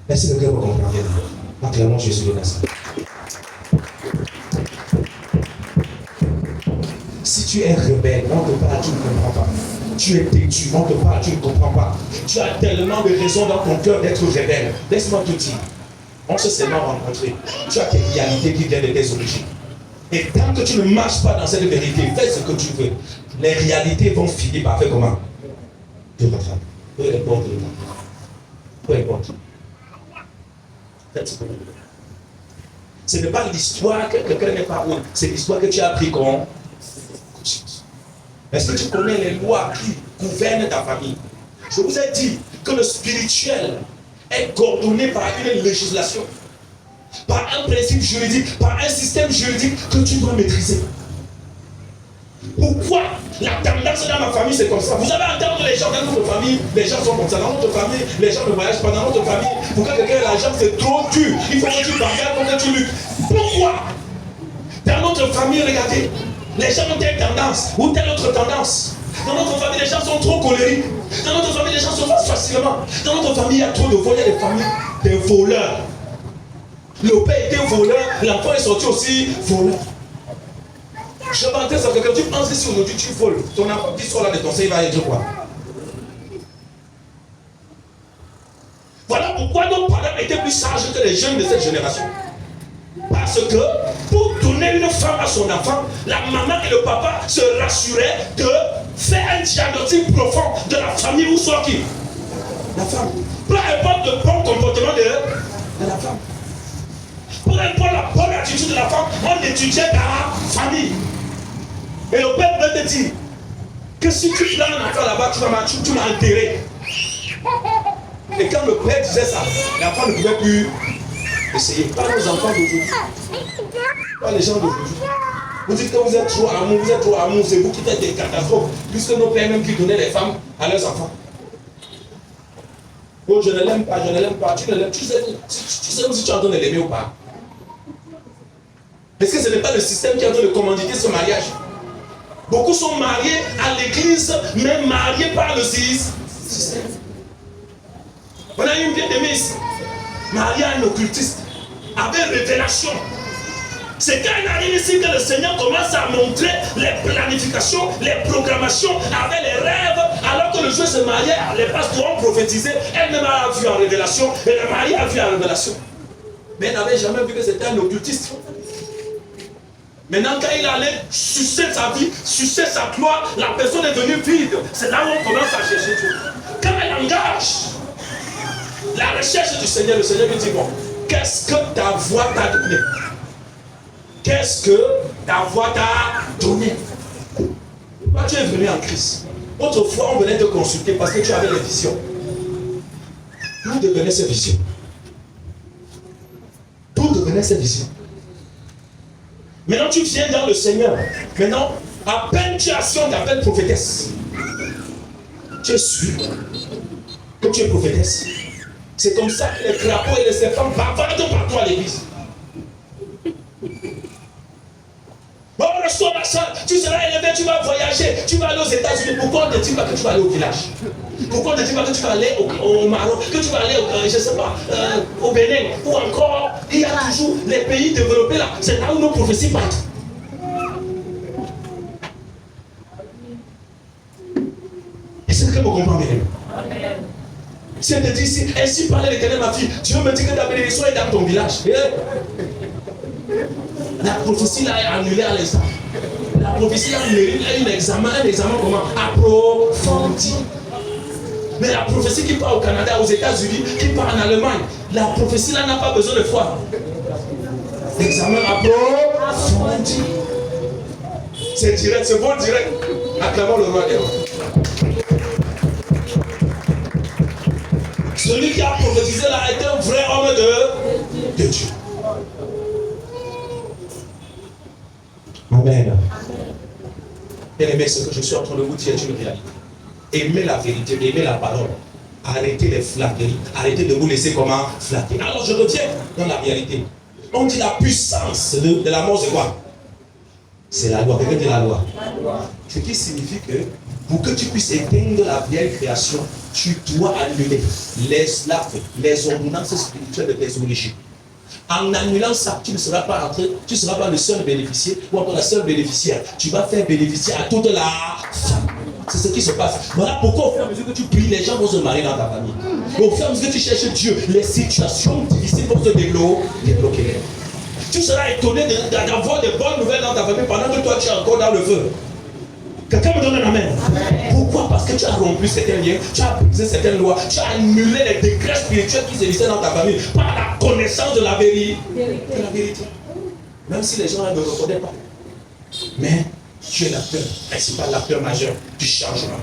Merci de que vous compreniez. Acclamons Jésus de Nazareth. Si tu es rebelle, on te parle, tu ne comprends pas. Tu es têtu, on te parle, tu ne comprends pas. Tu as tellement de raisons dans ton cœur d'être rebelle. Laisse-moi te dire. On s'est seulement rencontrés. Tu as tes réalités qui viennent de tes origines. Et tant que tu ne marches pas dans cette vérité, fais ce que tu veux. Les réalités vont finir par faire comment? Te rattraper. Peu importe le temps. Peu importe. Faites ce que vous voulez. Ce n'est pas l'histoire que quelqu'un n'est pas bon. C'est l'histoire que tu as appris comme conscience. Est-ce que tu connais les lois qui gouvernent ta famille? Je vous ai dit que le spirituel est coordonné par une législation, par un principe juridique, par un système juridique que tu dois maîtriser. Pourquoi la tendance dans ma famille c'est comme ça? Vous avez entendu les gens dans notre famille, les gens sont comme ça. Dans notre famille, les gens ne voyagent pas. Dans notre famille, pour que quelqu'un ait l'argent, c'est trop dur. Il faut que tu bagarres, il faut que tu luttes. Pourquoi? Dans notre famille, regardez, les gens ont telle tendance ou telle autre tendance. Dans notre famille, les gens sont trop colériques. Dans notre famille, les gens se fassent facilement. Dans notre famille, il y a trop de voleurs. Il y a des familles des voleurs. Le père était voleur, l'enfant est sorti aussi voleur. Je m'intéresse à quelqu'un, tu penses que si aujourd'hui tu voles, ton enfant qui sort là de ton sein, il va être quoi? Voilà pourquoi nos parents étaient plus sages que les jeunes de cette génération. Parce que pour donner une femme à son enfant, la maman et le papa se rassuraient de faire un diagnostic profond de la famille où sort qui? La femme. Peu importe le bon comportement de la femme. Peu importe la bonne attitude de la femme, on étudiait la famille. Et le père peut te dire que si tu prends un enfant là-bas, tu m'as enterré. Et quand le père disait ça, l'enfant ne pouvait plus essayer. Pas nos enfants d'aujourd'hui. Pas les gens d'aujourd'hui. Vous dites que vous êtes trop amour, c'est vous qui faites des catastrophes. Puisque nos pères même qui donnaient les femmes à leurs enfants. Oh, je ne l'aime pas. Tu ne l'aimes. Tu sais si tu es en train de l'aimer ou pas. Est-ce que ce n'est pas le système qui est en train de commanditer ce mariage? Beaucoup sont mariés à l'église, mais mariés par le système. On a une vieille aimée ici, mariée à un occultiste, avec révélation. C'est quand elle arrive ici que le Seigneur commence à montrer les planifications, les programmations, avec les rêves, alors que le jour se mariait, les pasteurs ont prophétisé, elle-même a vu en révélation, et le mari a vu en révélation. Mais elle n'avait jamais vu que c'était un occultiste. Maintenant, quand il allait sucer sa vie, sucer sa gloire, la personne est devenue vide. C'est là où on commence à chercher Dieu. Quand elle engage la recherche du Seigneur, le Seigneur lui dit, bon, qu'est-ce que ta voix t'a donné? Qu'est-ce que ta voix t'a donné? Toi, tu es venu en Christ. Autrefois, on venait te consulter parce que tu avais les visions. D'où devenaient ces visions? D'où devenaient ces visions? Maintenant, tu viens dans le Seigneur. Maintenant, à peine tu as si on t'appelle prophétesse. Tu es sûr que tu es prophétesse. C'est comme ça que les crapauds et les serpents bavardent partout à l'église. Oh, reçois ma soeur, tu seras élevé, tu vas voyager, tu vas aller aux États-Unis. Pourquoi on ne te dit pas que tu vas aller au village? Pourquoi on ne te dit pas que tu vas aller au Maroc, que tu vas aller, je ne sais pas, au Bénin, ou encore, il y a toujours les pays développés là. C'est là où nos prophéties partent. Est-ce que vous comprenez bien? Si elle te dit ici, ainsi parlait l'Éternel, ma fille, Dieu me dit que ta bénédiction est dans ton village. La prophétie là est annulée à l'instant. La prophétie là mérite un examen comment? Approfondi. Mais la prophétie qui part au Canada, aux États-Unis, qui part en Allemagne, la prophétie là n'a pas besoin de foi. L'examen approfondi. C'est direct, c'est bon direct. Acclamons le roi des rois. Celui qui a prophétisé là est un vrai homme de Dieu. Amen. Bien aimé, ce que je suis en train de vous dire est une réalité. Aimez la vérité, aimez la parole. Arrêtez les flatteries. Arrêtez de vous laisser comment flatter. Alors je reviens dans la réalité. On dit la puissance de la mort, c'est quoi? C'est la loi. Quelqu'un dit la loi. Ce qui signifie que pour que tu puisses éteindre la vieille création, tu dois annuler les ordonnances spirituelles de tes origines. En annulant ça, tu ne seras pas entré, tu ne seras pas le seul bénéficiaire ou encore la seule bénéficiaire. Tu vas faire bénéficier à toute la famille. C'est ce qui se passe. Voilà pourquoi au fur et à mesure que tu pries, les gens vont se marier dans ta famille. Au fur et à mesure que tu cherches Dieu, les situations difficiles vont se débloquer. Tu seras étonné d'avoir des bonnes nouvelles dans ta famille pendant que toi tu es encore dans le feu. Quelqu'un me donne un amen. Pourquoi? Parce que tu as rompu certains liens, tu as brisé certaines lois, tu as annulé les décrets spirituels qui existaient dans ta famille par la connaissance de la vérité. Même si les gens ne me reconnaissent pas. Mais tu es l'acteur principal, l'acteur majeur du changement.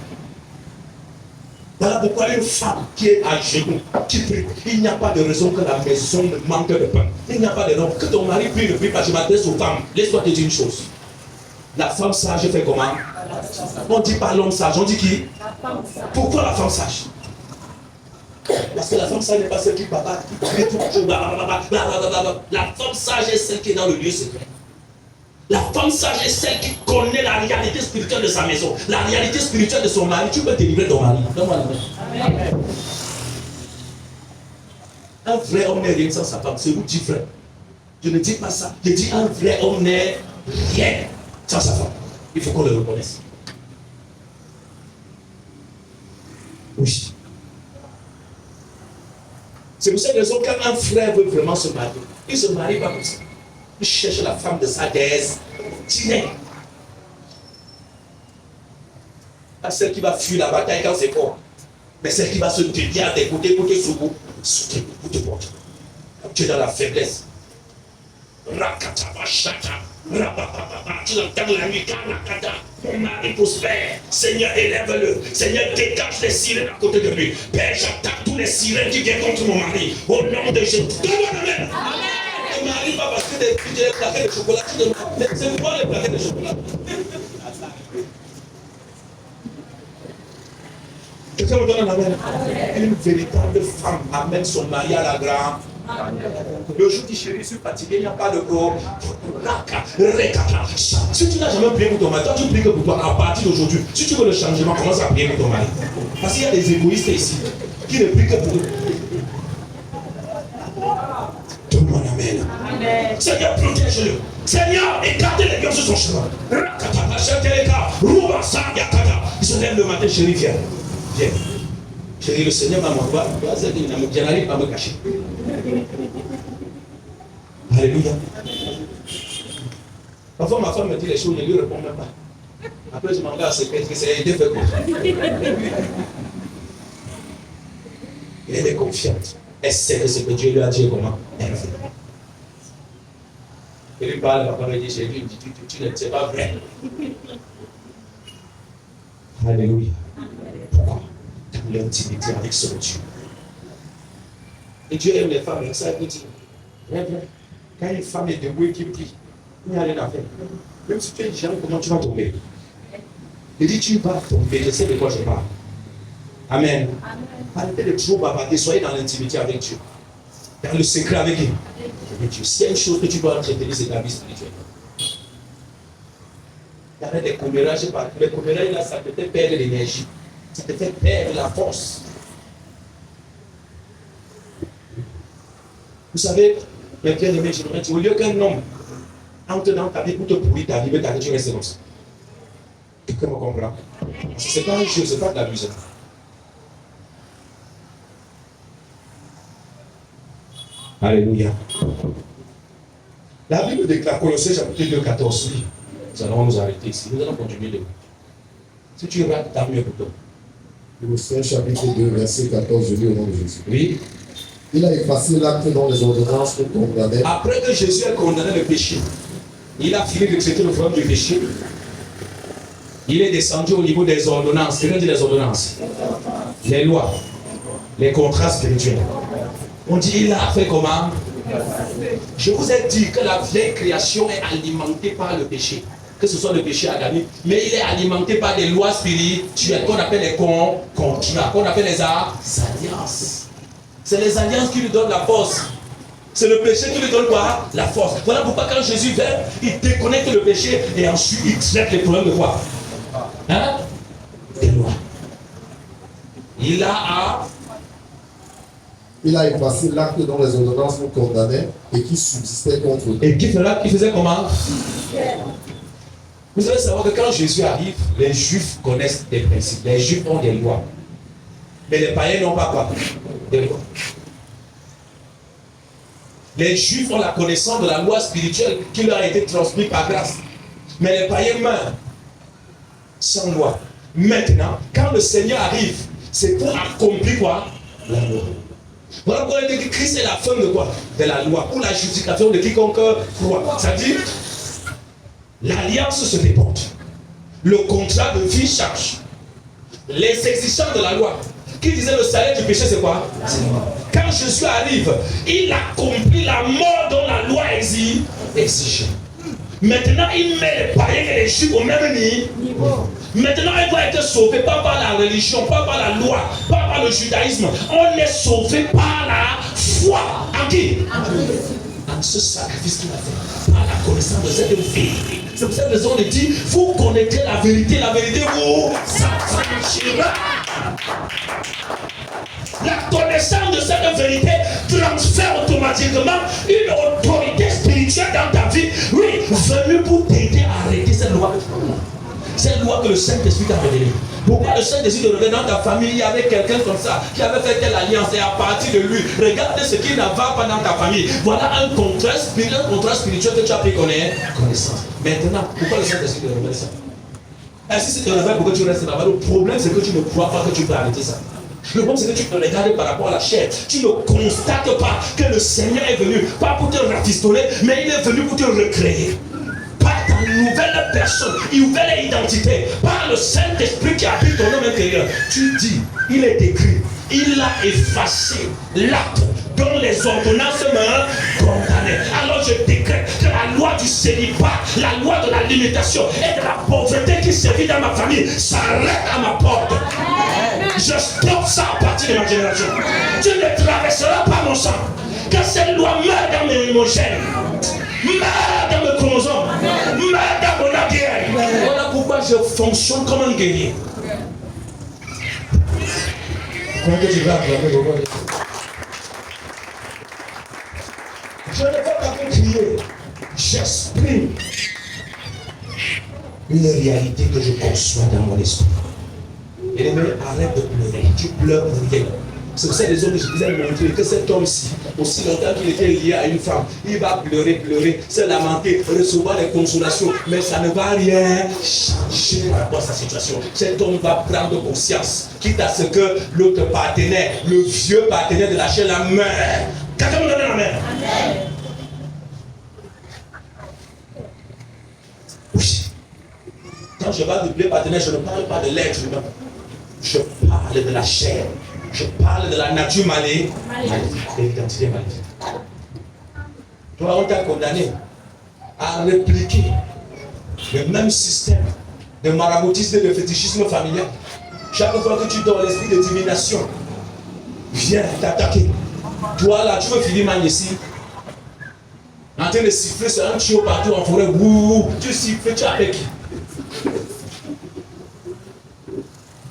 Voilà pourquoi une femme qui est à genoux, qui prie, il n'y a pas de raison que la maison ne manque de pain. Il n'y a pas de raison que ton mari prie, ne prie pas. Je m'adresse aux femmes. Laisse-moi te dire une chose. La femme sage fait comment? On dit pas l'homme sage, on dit qui? Pourquoi la femme sage? Parce que la femme sage n'est pas celle qui baba, qui crie tout le jour. La femme sage est celle qui est dans le lieu secret. La femme sage est celle qui connaît la réalité spirituelle de sa maison, la réalité spirituelle de son mari. Tu peux délivrer ton mari. Donne-moi la main. Un vrai homme n'est rien sans sa femme. C'est vous dit vrai. Je ne dis pas ça. Je dis un vrai homme n'est rien sans sa femme. Il faut qu'on le reconnaisse. Oui. C'est pour cette raison qu'un frère veut vraiment se marier. Il ne se marie pas comme ça. Il cherche la femme de sa destinée. Pas celle qui va fuir la bataille quand c'est fort. Mais celle qui va se dédier à tes côtés, côté sous vous, sous tes côtés portes. Tu es dans la faiblesse. Tu entends la nuit, mon mari prospère. Seigneur, élève-le. Seigneur, dégage les sirènes à côté de lui. Père, j'attaque tous les sirènes qui viennent contre mon mari. Au nom de Jésus. Donne-moi la main. Ne m'arrive pas parce que j'ai des plaquettes de chocolat. C'est quoi les plaquettes de chocolat? Quelqu'un me donne un amen. Une véritable femme amène son mari à la grande Le jour dit chérie, je suis fatigué, il n'y a pas de corps. Si tu n'as jamais prié pour ton mari, toi tu pries que pour toi. À partir d'aujourd'hui, si tu veux le changement, commence à prier pour ton mari. Parce qu'il y a des égoïstes ici qui ne prient que pour eux. Tout le monde amène. Seigneur, protège-le. Seigneur, écartez les lions sur son chemin. Il se lève le matin, chérie, viens. Viens. Chérie, le Seigneur m'a montré. Je n'arrive pas à me cacher. Alléluia. Parfois, ma femme me dit les choses, je ne lui réponds même pas. Après, je m'en vais à ce que c'est été fait quoi. Elle est confiante. Elle sait que ce que Dieu lui a dit comment elle fait. Il lui parle, papa me dit, chez lui, tu ne sais pas vrai. Alléluia. Pourquoi? Dans l'intimité avec son Dieu. Et Dieu aime les femmes, ça il dit, quand une femme est debout et qui prie, il n'y a rien à faire. Même si tu es géant, comment tu vas tomber? Il dit, tu vas tomber, je sais de quoi je parle. Amen. Arrêtez de toujours bavarder, soyez dans l'intimité avec Dieu. Dans le secret avec lui. Dieu. S'il y a une chose que tu dois entretenir, c'est ta vie spirituelle. Arrête les commérages, les commérages là, ça te fait perdre l'énergie. Ça te fait perdre la force. Vous savez, mes bien-aimés, je me dis, au lieu qu'un homme entre dans ta vie pour te pourrir ta vie, mais ta vie, tu restes comme ça. Quelqu'un me comprend? Ce n'est pas un jeu, ce n'est pas de la musique. Alléluia. La Bible déclare, Colossiens chapitre 2, 14. Nous allons nous arrêter ici. Nous allons continuer de lire. Si tu rates, tant mieux pour toi. Colossiens chapitre 2, verset 14, je lis au nom de Jésus. Oui. Il a effacé l'acte dont les ordonnances nous condamnaient. Après que Jésus a condamné le péché, il a fini de traiter le problème du péché. Il est descendu au niveau des ordonnances. Qu'est-ce que dit les ordonnances? Les lois, les contrats spirituels. On dit, il a fait comment? Je vous ai dit que la vieille création est alimentée par le péché. Que ce soit le péché adamique, mais il est alimenté par des lois spirituelles qu'on appelle les contrats, qu'on appelle les alliances. C'est les alliances qui lui donnent la force. C'est le péché qui lui donne quoi? La force. Voilà pourquoi quand Jésus vient, il déconnecte le péché et ensuite il traite les problèmes de quoi? Hein? Des lois. Il a effacé l'acte dont les ordonnances nous condamnaient et qui subsistait contre nous. Et qui faisait comment? Vous devez savoir que quand Jésus arrive, les Juifs connaissent des principes. Les Juifs ont des lois. Mais les païens n'ont pas quoi? Des lois. Les Juifs ont la connaissance de la loi spirituelle qui leur a été transmise par grâce. Mais les païens meurent sans loi. Maintenant, quand le Seigneur arrive, c'est pour accomplir quoi? La loi. Voilà pourquoi il dit que Christ est la fin de quoi? De la loi, pour la justification de quiconque croit. C'est-à-dire, l'alliance se déporte. Le contrat de vie change. Les exigences de la loi. Qui disait le salaire du péché, c'est quoi? Quand Jésus arrive, il accomplit la mort dont la loi exige. Maintenant, il met les païens et les juifs au même niveau. Maintenant, il va être sauvé, pas par la religion, pas par la loi, pas par le judaïsme. On est sauvé par la foi. En qui? En ce sacrifice qu'il a fait. Par la connaissance de cette vérité. C'est pour cette raison qu'on dit, vous connaîtrez la vérité vous s'affranchira. La connaissance de cette vérité transfère automatiquement une autorité spirituelle dans ta vie. Oui, venue pour t'aider à arrêter cette loi. Cette loi que le Saint-Esprit t'a révélée. Pourquoi le Saint-Esprit te révèle dans ta famille? Il y avait quelqu'un comme ça qui avait fait telle alliance et à partir de lui, regardez ce qui ne va pas dans ta famille. Voilà un contrat spirituel que tu as pris connaissance. Maintenant, pourquoi le Saint-Esprit te révèle ça? Et si c'est te révèle pourquoi tu restes là-bas, le problème c'est que tu ne crois pas que tu peux arrêter ça. Le problème c'est que tu te regardes par rapport à la chair. Tu ne constates pas que le Seigneur est venu, pas pour te rafistoler, mais il est venu pour te recréer. Par ta nouvelle personne, une nouvelle identité, par le Saint-Esprit qui habite ton homme intérieur. Tu dis, il est écrit, il a effacé l'acte dont les ordonnances me condamnaient. Alors je décrète que la loi du célibat, la loi de la limitation et de la pauvreté qui sévit dans ma famille s'arrête à ma porte. Je stoppe ça à partir de ma génération. Tu ne traverseras pas mon sang. Que cette loi meure dans mon gène, meure dans mes chromosomes, meure dans mon ADN. Voilà pourquoi je fonctionne comme un guerrier. Comment que tu vas acclamer le roi? Je ne vais pas crier. J'exprime une réalité que je conçois dans mon esprit. Et les mecs, arrête de pleurer. Tu pleures pour rien. C'est pour ça que les hommes, je vous ai montré que cet homme-ci, aussi longtemps qu'il était lié à une femme, il va pleurer, se lamenter, recevoir des consolations, mais ça ne va rien changer par rapport à sa situation. Cet homme va prendre conscience, quitte à ce que l'autre partenaire, le vieux partenaire de la chair, la meurt. Quelqu'un me donne la main. Oui. Quand je parle de partenaire, je ne parle pas de l'être humain. Je parle de la chair. Je parle de la nature maléfique, de l'identité maléfique. Toi, on t'a condamné à répliquer le même système de maraboutisme et de fétichisme familial. Chaque fois que tu dors, l'esprit de divination vient t'attaquer. Toi, là, tu veux finir magnétique. En train de siffler sur un tuyau partout en forêt. Ouh, tu siffles, tu appelles qui?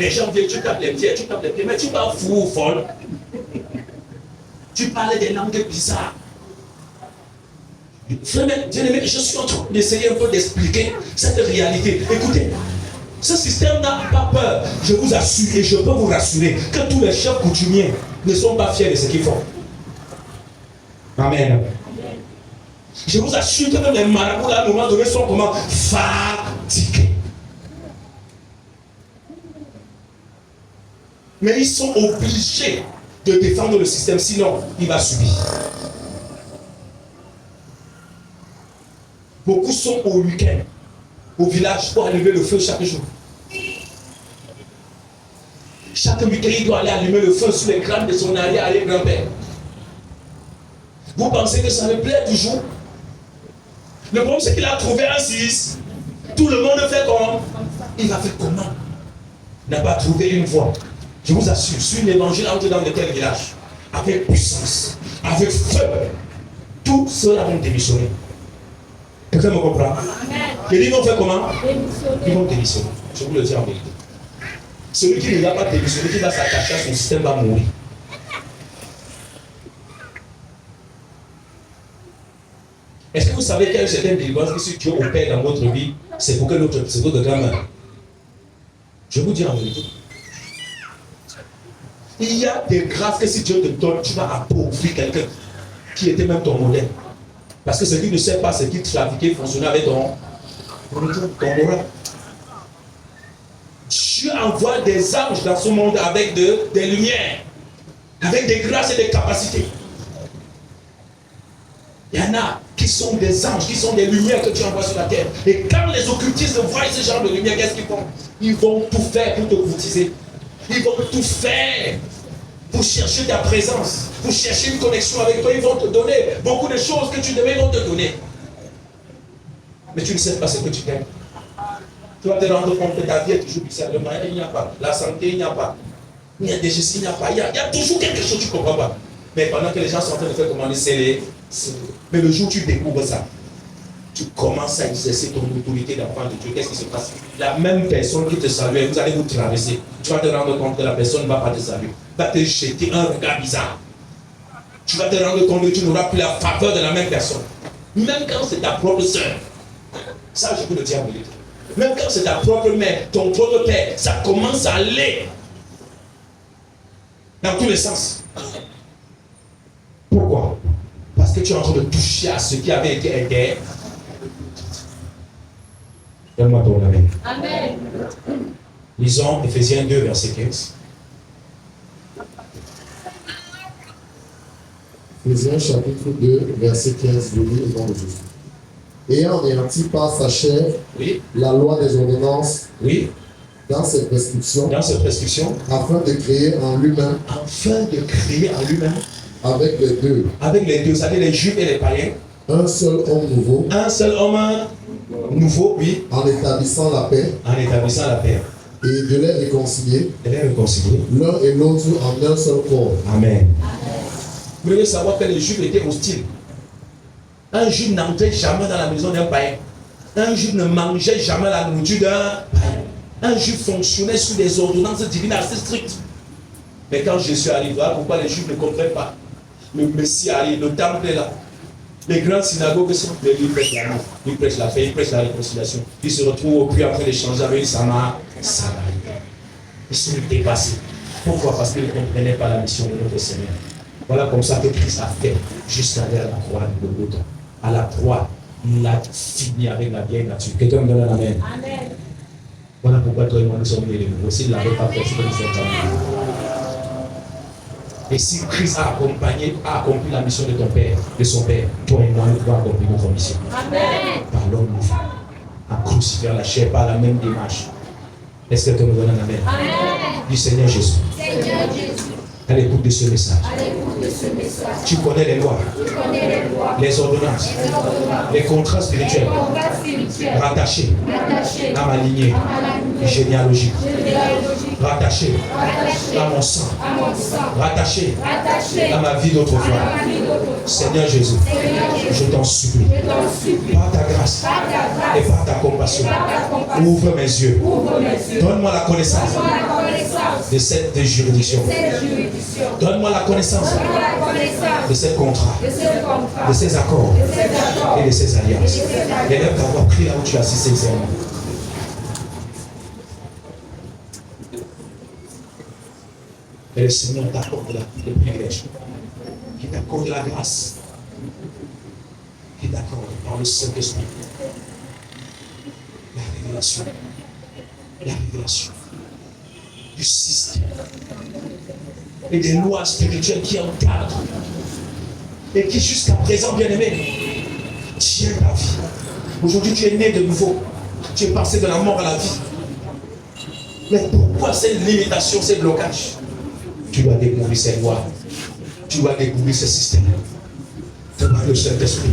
Les gens viennent, tu tapes les pieds, mais tu vas fou ou folle. Tu parles des langues bizarres. Frère, bien-aimé, je suis en train d'essayer un peu d'expliquer cette réalité. Écoutez, ce système n'a pas peur. Je vous assure et je peux vous rassurer que tous les chefs coutumiers ne sont pas fiers de ce qu'ils font. Amen. Je vous assure que même les marabouts, à un moment donné, sont comment? Fatigués. Mais ils sont obligés de défendre le système, sinon il va subir. Beaucoup sont au week-end, au village, pour allumer le feu chaque jour. Chaque week-end, il doit aller allumer le feu sur les crânes de son arrière-grand-père. Vous pensez que ça me plaît toujours? Le problème, c'est qu'il a trouvé un 6. Tout le monde fait comment? Il va faire comment? Il n'a pas trouvé une voie. Je vous assure, sur l'évangile entre dans de tels villages, avec puissance, avec feu, tous ceux-là vont démissionner. Quelqu'un me comprend? Et ils vont faire comment? Ils vont démissionner. Je vous le dis en vérité. Celui qui ne va pas démissionner, qui va s'attacher à son système, va mourir. Est-ce que vous savez qu'il y a une certaine délivrance que si Dieu opère dans votre vie, c'est pour que votre grand meure? Je vous dis en vérité. Il y a des grâces que si Dieu te donne, tu vas appauvrir quelqu'un qui était même ton modèle. Parce que ce qui ne sait pas, c'est qu'il trafiquait, fonctionnait avec ton moral. Dieu envoie des anges dans ce monde avec des lumières, avec des grâces et des capacités. Il y en a qui sont des anges, qui sont des lumières que tu envoies sur la terre. Et quand les occultistes voient ce genre de lumière, qu'est-ce qu'ils font? Ils vont tout faire pour te courtiser. Ils vont tout faire pour chercher ta présence, pour chercher une connexion avec toi. Ils vont te donner beaucoup de choses que tu devais, ils vont te donner. Mais tu ne sais pas ce que tu gagnes. Tu vas te rendre compte que ta vie est toujours bizarre. Le moyen, il n'y a pas. La santé, il n'y a pas. Il y a des choses, il n'y a pas. Il y a toujours quelque chose que tu ne comprends pas. Mais pendant que les gens sont en train de faire commander, mais le jour où tu découvres ça, tu commences à exercer ton autorité d'enfant de Dieu. Qu'est-ce qui se passe? La même personne qui te salue, vous allez vous traverser. Tu vas te rendre compte que la personne ne va pas te saluer. Va te jeter un regard bizarre. Tu vas te rendre compte que tu n'auras plus la faveur de la même personne. Même quand c'est ta propre soeur. Ça, je peux le dire en vérité. Même quand c'est ta propre mère, ton propre père, ça commence à aller dans tous les sens. Pourquoi? Parce que tu es en train de toucher à ce qui avait été aidé. Donne-moi ton amen. Amen. Lisons Éphésiens 2, verset 15. Éphésiens chapitre 2, verset 15, je lis au nom de Jésus. Ayant anéanti par sa chair la loi des ordonnances dans ses prescriptions, afin de créer en lui-même, avec les deux, c'est-à-dire les juifs et les païens, un seul homme nouveau, en établissant la paix, et de les réconcilier, l'un et l'autre en un seul corps. Amen. Vous devez savoir que les Juifs étaient hostiles. Un Juif n'entrait jamais dans la maison d'un païen. Un Juif ne mangeait jamais la nourriture d'un païen. Un Juif fonctionnait sous des ordonnances divines assez strictes. Mais quand Jésus arrive, voilà pourquoi les Juifs ne comprennent pas. Le Messie arrive, le temple est là. Les grandes synagogues sont les livres, prêchent l'amour, ils prêchent la paix, ils prêchent la réconciliation. Ils se retrouvent au puits après d'échanger avec une Samaritaine. Ils sont dépassés. Pourquoi? Parce qu'ils ne comprenaient pas la mission de notre Seigneur. Voilà comme ça que Christ a fait jusqu'à la croix de Golgotha. À la croix, il a fini avec la vieille nature. Quelqu'un me donne un amen. Amen. Voilà pourquoi toi et moi nous sommes nés de nouveau. S'il ne l'avait pas fait, c'est que nous sommes pas. Et si Christ a accompli la mission de ton Père, de son Père, toi et moi, nous devons accomplir notre mission. Amen. Par l'homme nouveau, à crucifier la chair par la même démarche. Est-ce que tu me donnes un amen? Amen. Du Seigneur Jésus. Seigneur Jésus. À l'écoute de ce message. Tu connais les lois, les ordonnances, les contrats spirituels rattachés à ma lignée généalogique, rattachés à mon sang, rattachés à ma vie d'autrefois. Seigneur Jésus, je t'en supplie, par ta grâce et par ta compassion, ouvre mes yeux, donne-moi la connaissance de cette juridiction. Donne-moi la connaissance de ces contrats, de ces accords et de ces alliances. Élève ta voix, prie là où tu as assis sincèrement. Et le Seigneur t'accorde le privilège, qui t'accorde la grâce, qui t'accorde par le Saint-Esprit la révélation du système et des lois spirituelles qui encadrent et qui jusqu'à présent, bien aimé, tiennent ta vie. Aujourd'hui, tu es né de nouveau. Tu es passé de la mort à la vie. Mais pourquoi cette limitation, ces blocages? Tu dois découvrir ces lois. Tu dois découvrir ce système. Demande le Saint-Esprit.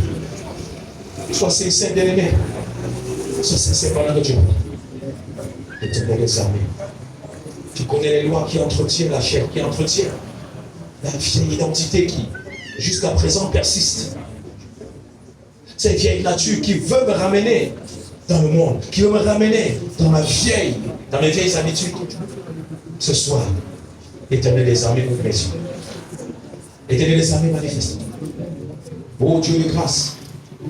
Sois sincère, bien aimé. Sois sincère pendant que tu pries. Et tu peux les armer. Tu connais les lois qui entretiennent la chair, qui entretiennent la vieille identité qui, jusqu'à présent, persiste. Cette vieille nature qui veut me ramener dans le monde, qui veut me ramener dans mes vieilles habitudes. Ce soir, Éternel des armées, nous plaisons. Éternel des armées, manifeste. Oh Dieu de grâce,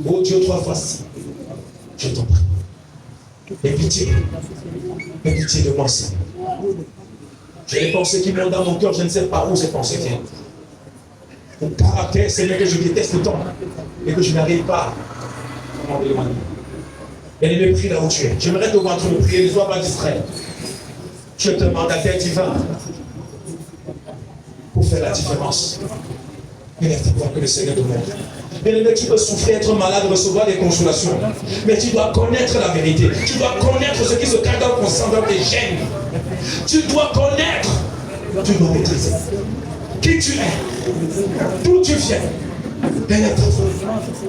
oh Dieu trois faces, je t'en prie. Aie pitié de moi, Seigneur. J'ai des pensées qui montent dans mon cœur, je ne sais pas où ces pensées viennent. Mon caractère, Seigneur, que je déteste tant et que je n'arrive pas à m'en éloigner. Bien-aimé, prie là où tu es. J'aimerais te voir en train de prier, ne sois pas distrait. Tu es un mandataire divin pour faire la différence. Élève ta voix que le Seigneur te montre. Bien-aimé, tu peux souffrir, être malade, recevoir des consolations. Mais tu dois connaître la vérité. Tu dois connaître ce qui se cache dans ton sang, dans tes gènes. Tu dois connaître. Tu dois maîtriser. Qui tu es. D'où tu viens. Élève ta voix.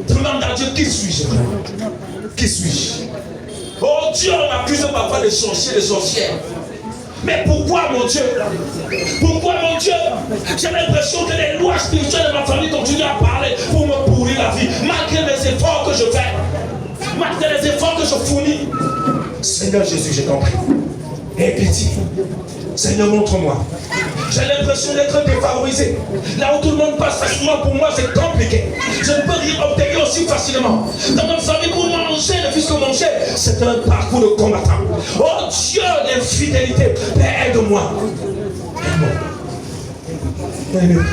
Demande à Dieu, qui suis-je vraiment? Qui suis-je? Oh Dieu, on accuse parfois des sorciers, des sorcières. Mais pourquoi mon Dieu? Pourquoi mon Dieu? J'ai l'impression que les lois spirituelles de ma famille continuent à parler pour me pourrir la vie, malgré les efforts que je fais, malgré les efforts que je fournis. Seigneur Jésus, je t'en prie. Aie pitié. Seigneur, montre-moi. J'ai l'impression d'être défavorisé. Là où tout le monde passe facilement, pour moi, c'est compliqué. Je ne peux rien obtenir aussi facilement. Dans notre famille, pour manger, le fils que manger, c'est un parcours de combattant. Oh Dieu, l'infidélité. Père, aide-moi. Aide-moi.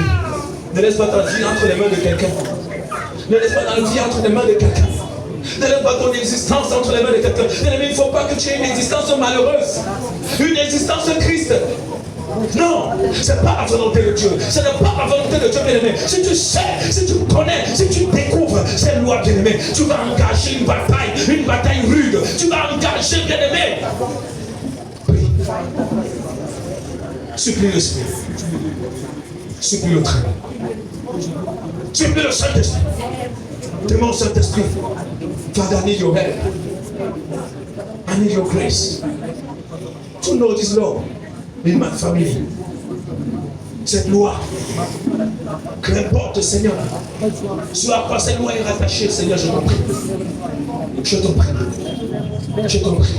Ne laisse pas ta vie entre les mains de quelqu'un. Ne laisse pas ta vie entre les mains de quelqu'un. Ne laisse pas ton existence entre les mains de quelqu'un. Il ne faut pas que tu aies une existence malheureuse. Une existence Christ. Non, ce n'est pas la volonté de Dieu. Ce n'est pas la volonté de Dieu, bien-aimé. Si tu sais, si tu connais, si tu découvres ces lois, bien-aimé, tu vas engager une bataille rude. Tu vas engager, bien-aimé. Prie. Supplie le Spirit. Supplie le train. Supplie le Saint-Esprit. Demande au Saint-Esprit. Father, I need your help. I need your grace. To know this law in my family. cette loi. Qu'importe, Seigneur, sur à quoi cette loi est rattachée, Seigneur, je t'en prie. Je t'en prie. Je t'en prie.